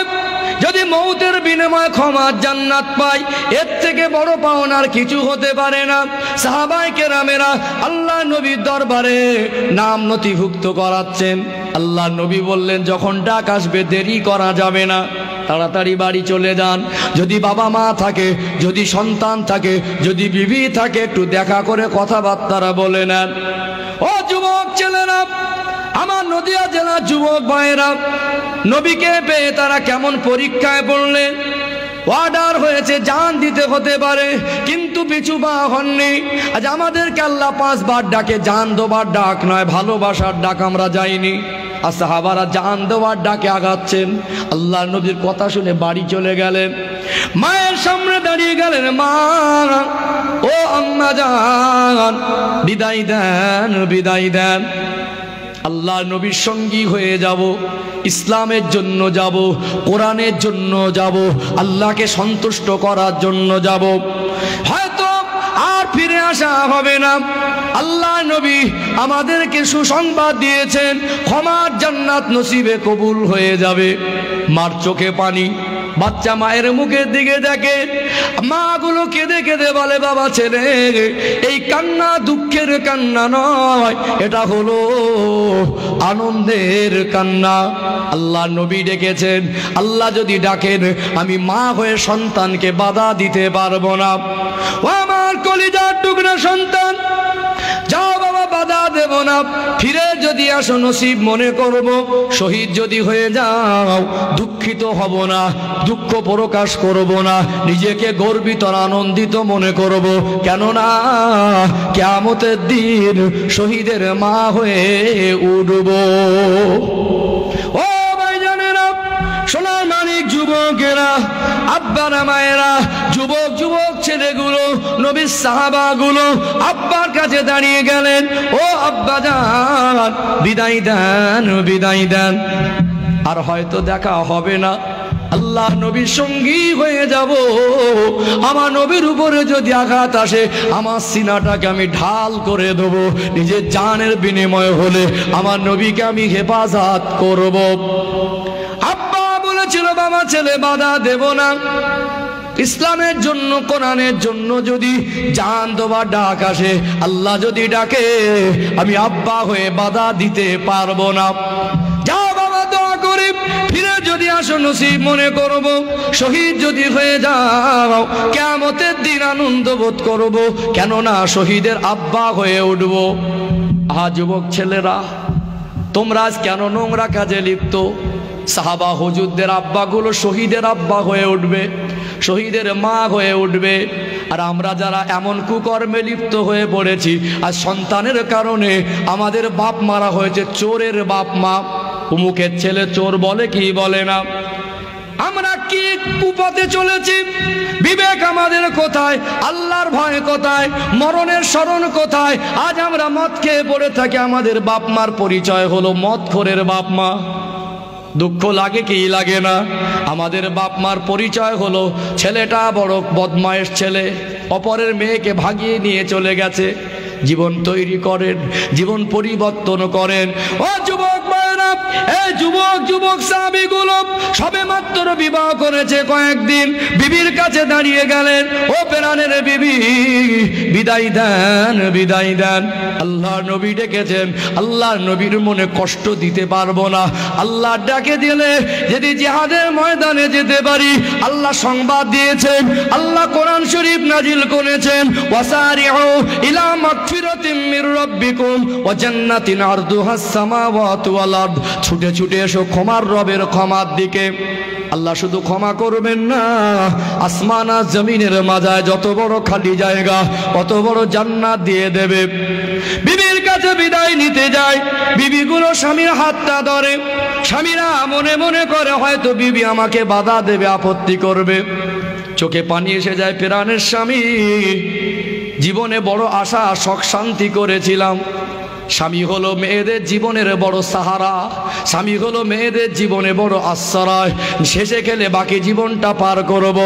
যদি মৌতের বিনিময়ে ক্ষমার জান্নাত পাই, এর থেকে বড় পাওনার কিছু হতে পারে না। সাহাবায়ে কেরামেরা আল্লাহ নবীর দরবারে নাম নথিভুক্ত করাচ্ছেন। আল্লাহ নবী বললেন, যখন ডাক আসবে দেরি করা যাবে না, তাড়াতাড়ি বাড়ি চলে যান। যদি বাবা মা থাকে, যদি সন্তান থাকে, যদি বিবি থাকে, একটু দেখা করে কথাবার্তারা বলে নেন। ও যুবক ছেলেরা, আমার নদিয়া জেলার যুবক ভাইয়েরা, নবীকে পেয়ে তারা কেমন পরীক্ষায় পড়লেন। অর্ডার হয়েছে জান দিতে হতে পারে, কিন্তু পিছু পা হননি। আজ আমাদেরকে আল্লাহ 5 বার ডাকে, জান দেওয়ার ডাক নয়, ভালোবাসার ডাক আমরা যাইনি। আর সাহাবারা জান দেওয়ার ডাকে আগাচ্ছেন। আল্লাহ নবীর কথা শুনে বাড়ি চলে গেলেন। মায়ের সামনে দাঁড়িয়ে গেলেন, মা, ও আম্মা জান, বিদায় দেন, বিদায় দেন। আল্লাহ নবীর সঙ্গী হয়ে যাব, ইসলামের জন্য যাব, কোরআনের জন্য যাব, আল্লাহকে সন্তুষ্ট করার জন্য যাব। হয়তো আর ফিরে আসা হবে না। আল্লাহ নবী আমাদেরকে সুসংবাদ দিয়েছেন, ক্ষমার জান্নাত নসিবে কবুল হয়ে যাবে। মার চোখে পানি, বাচ্চা মায়ের মুখের দিকে দেখে, মা গুলো কেঁদে কেঁদে বলে, বাবা ছেলে, এই কান্না দুঃখের কান্না নয়, এটা হলো আনন্দের কান্না। আল্লাহ নবী ডেকেছেন। আল্লাহ যদি ডাকেন, আমি মা হয়ে সন্তানকে বাধা দিতে পারবো না। ও আমার কলিজার টুকরা সন্তান, যাও বাবা, বাধা দেব না। ফিরে যদি আসো নসিব মনে করব। শহীদ যদি হয়ে যাও, দুঃখিত হব না, দুঃখ প্রকাশ করব না, নিজেকে গর্বিত আর আনন্দিত মনে করব। কেননা কিয়ামতের দিন শহীদের মা হয়ে উঠব। ও ভাইজানেরা, সোনার মানিক যুবকেরা, আব্বারা মায়েরা, যুবক যুবক ছেলেগুলো, নবীর সাহাবাগুলো আব্বার কাছে দাঁড়িয়ে গেলেন, ও আব্বা জান, বিদায় দেন, বিদায় দেন। আর হয়তো দেখা হবে না, আল্লাহ নবীর সঙ্গী হয়ে যাব। আমার নবীর উপরে যদি আঘাত আসে, আমার সিনাটাকে আমি ঢাল করে দেবো। নিজের জানের বিনিময় হলে আমার নবীকে আমি হেফাজত করব। আব্বা বলেছিল, বাবা ছেলে বাধা দেব না। ইসলামের জন্য, কোরআনের জন্য যদি জান দেওয়ার ডাক আসে, আল্লাহ যদি ডাকে, আমি আব্বা হয়ে বাধা দিতে পারবো না। যাও বাবা, দোয়া করি, ফিরে যদি আসো নসিব মনে করব। শহীদ যদি হয়ে যাও, কিয়ামতের দিন আনন্দ বোধ করব, কেননা শহীদের আব্বা হয়ে উঠব। আহা যুবক ছেলেরা, তোমরা আজ কেন নোংরা কাজে লিপ্ত? সাহাবা হুজুরদের আব্বাগুলো শহীদের আব্বা হয়ে উঠবে, শহীদের মা হয়ে উঠবে। আর আমরা যারা এমন কুকর্মে লিপ্ত হয়ে পড়েছি, আর সন্তানের কারণে আমাদের বাপ মারা হয়েছে চোরের বাপ মা। উমুকের ছেলে চোর বলে কি বলে না? আমরা কি কুপথে চলেছি? বিবেক আমাদের কোথায়? আল্লাহর ভয় কোথায়, মরণের স্মরণ কোথায়? আজ আমরা মদ খেয়ে পড়ে থাকি, আমাদের বাপ মার পরিচয় হলো মদখোরের বাপ মা। দুঃখ লাগে কি লাগে না? আমাদের বাপ মার পরিচয় হলো ছেলেটা বড় বদমায়েশ ছেলে, অপরের মেয়েকে ভাগিয়ে নিয়ে চলে গেছে। জীবন তৈরি করেন, জীবন পরিবর্তন করেন। ও যুবক ভাইরা, এই যুবক সাহাবীগুলো সবে মাত্র বিবাহ করেছে কয়েকদিন, বিবির কাছে দাঁড়িয়ে গেলেন, ও প্রাণের বিবি বিদায় দেন, বিদায় দেন। আল্লাহর নবী ডেকেছেন, আল্লাহর নবীর মনে কষ্ট দিতে পারবো না। আল্লাহ ডাকে দিলে যদি জিহাদের ময়দানে যেতে পারি, আল্লাহ সংবাদ দিয়েছেন, আল্লাহ কোরআন শরীফ নাজিল করেছেন, ওয়াসারিউ ইলা মাগফিরাতিম মির রাব্বিকুম ওয়া জান্নাতিন আরদুহাস সামাওয়াতু ওয়াল আরদ। ছুটে ছুটে এসো ক্ষমার রবের ক্ষমার দিকে। আল্লাহ শুধু ক্ষমা করবেন না, আসমান আর জমিনের মাঝায় যত বড় খালি জায়গা অত বড় জান্নাত দিয়ে দেবে। বিবির কাছে বিদায় নিতে যায়, বিবিগুলো স্বামীর হাতটা ধরে। স্বামীরা মনে মনে করে হয়তো বিবি আমাকে বাধা দেবে, আপত্তি করবে। চোখে পানি এসে যায় প্রাণের স্বামী, জীবনে বড় আশা শখ শান্তি করেছিলাম। স্বামী হলো মেয়েদের জীবনের বড় সাহারা, স্বামী হলো মেয়েদের জীবনে বড় আশ্রয়। শেষে খেলে বাকি জীবনটা পার করব।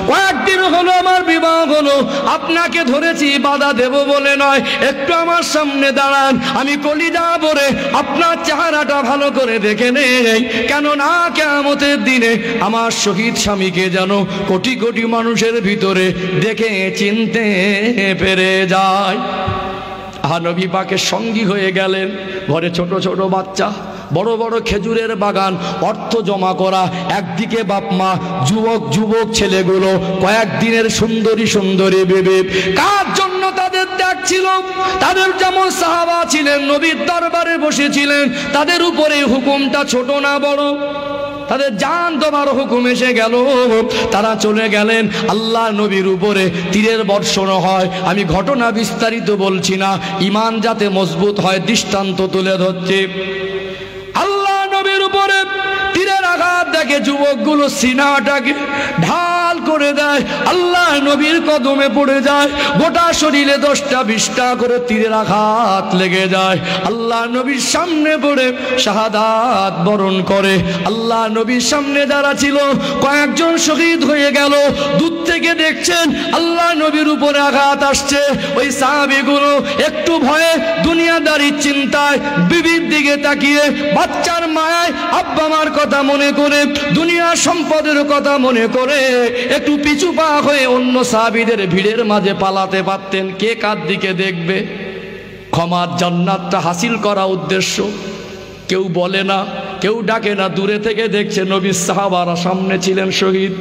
কয়েকদিন হলো আমার বিবাহ হলো, আপনাকে ধরেছি বাধা দেব বলে নয়, একটু আমার সামনে দাঁড়ান, আমি কলিজা ভরে আপনার চেহারাটা ভালো করে দেখে নেই। কেননা কিয়ামতের দিনে আমার শহীদ স্বামীকে যেন কোটি কোটি মানুষের ভিতরে দেখে চিনতে পেরে যায়। নবী পাকের সঙ্গী হয়ে গেলেন। ঘরে ছোট ছোট বাচ্চা, বড় বড় খেজুরের বাগান, অর্থ জমা করা, একদিকে বাপ মা, যুবক ছেলেগুলো, কয়েকদিনের সুন্দরী সুন্দরী বেবি। কার জন্য তাদের ত্যাগ ছিল? তাদের যেমন সাহাবা ছিলেন, নবীর দরবারে বসেছিলেন, তাদের উপরে হুকুমটা ছোট না বড়? তাদের জান দেওয়ার হুকুম এসে গেল, তারা চলে গেলেন। আল্লাহ নবীর উপরে তীরের বর্ষণ হয়। আমি ঘটনা বিস্তারিত বলছি না, ঈমান যাতে মজবুত হয় দৃষ্টান্ত তুলে ধরছে। আল্লাহ নবীর উপরে তীরের আঘাত দেখে যুবকগুলো সিনাটাকে ঢাল করে দেয়, আল্লাহ নবীর কদমে পড়ে যায়। গোটা শরীরে 10টা 20টা করে তীরের আঘাত লেগে যায়। আল্লাহ নবীর সামনে পড়ে শাহাদাত বরণ করে। আল্লাহ নবীর সামনে যারা ছিল কয়েকজন শহীদ হয়ে গেল। দূর থেকে দেখছেন আল্লাহ নবীর উপরে আঘাত আসছে। ওই সাহাবীগুলো একটু ভয়ে, দুনিয়াদারির চিন্তায়, বিবির দিকে তাকিয়ে, বাচ্চার মায়ায়, আব্বা মার কথা মনে করে, দুনিয়া সম্পদের কথা মনে করে একটু পিছু পা হয়ে অন্য সাহাবীদের ভিড়ের মাঝে পালাতে পারতেন। কে কার দিকে দেখবে? ক্ষমার জান্নাতটা হাসিল করা উদ্দেশ্য। কেউ বলে না, কেউ ডাকে না, দূরে থেকে দেখছে নবীর সাহাবারা সামনে ছিলেন শহীদ।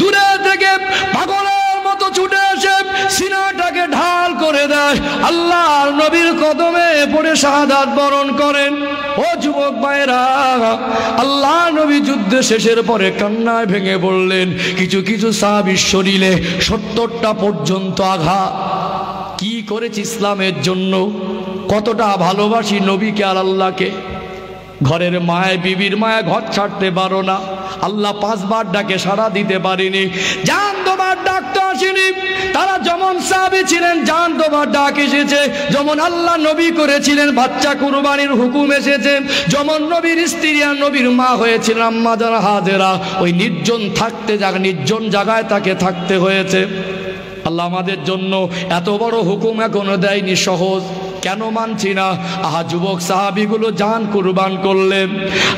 দূরে থেকে পাগলের মতো ছুটে এসে সিনাটাকে ঢাল করে দেয়, আল্লাহর নবীর কদমে পড়ে শাহাদাত বরণ করেন। ও যুবক ভাইরা, আল্লাহ নবী যুদ্ধ শেষের পরে কান্নায় ভেঙে পড়লেন। কিছু কিছু সাহাবীর শরীরে 70টা পর্যন্ত আঘাত। কি করেছি ইসলামের জন্য, কতটা ভালোবাসি নবীকে আর আল্লাহকে। ঘরের মায়, বিবির মায়া ঘর ছাড়তে পারো না। আল্লাহ 5 বার ডাকে সাড়া দিতে পারিনি, জান দেবার ডাক তো আসেনি। তারা যেমন সাহাবী ছিলেন, জান দেবার ডাক এসেছে। যেমন আল্লাহ নবী করেছিলেন, বাচ্চা কুরবানির হুকুম এসেছে। যেমন নবীর স্ত্রী আর নবীর মা হয়েছিলেন আম্মা জান হাজেরা, ওই নির্জন জায়গায় তাকে থাকতে হয়েছে। আল্লাহ আমাদের জন্য এত বড় হুকুম এখনো দেয়নি সহজ। কেন মানছি না? যুবক সাহাবীগুলো জান কুরবান করলেন।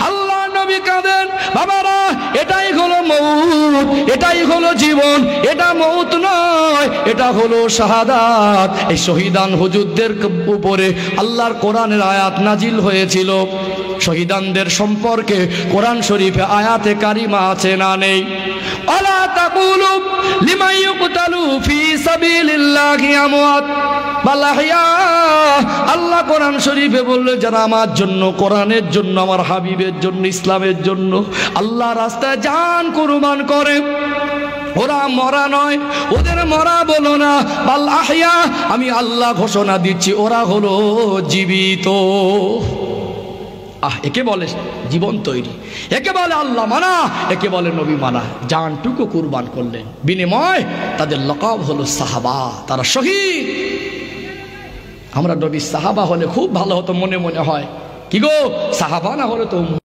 আল্লাহ নবী কাঁদেন, বাবারা এটাই হলো মউত, এটাই হলো জীবন, এটা মউত নয়, এটা হলো শাহাদাত। এই শহীদান হুজুরদের উপরে আল্লাহর কোরআনের আয়াত নাজিল হয়েছিল। শহীদানদের সম্পর্কে কোরআন শরীফে আয়াতে কারিমা আছে না নেই? আলা তাকুলু লিমান ইউকতালু ফি সাবিলিল্লাহি আমওয়াত বাল আহইয়া। আল্লাহ কোরআন শরীফে বললে, যারা আমার জন্য, কোরআনের জন্য, আমার হাবিবের জন্য, ইসলামের জন্য আল্লাহ রাস্তায় জান কুরবান করে, ওরা মরা নয়। ওদের মরা বলো না, বাল আহইয়া, আমি আল্লাহ ঘোষণা দিচ্ছি ওরা হলো জীবিত। একে বলে জীবন তৈরি, একে বলে আল্লাহ মানা, একে বলে নবী মানা। জানটুকু কুরবান করলেন, বিনিময় তাদের লকাব হলো সাহাবা, তারা শহীদ। আমরা নবী সাহাবা হলে খুব ভালো হতো, মনে মনে হয় কি গো, সাহাবা না হলে তো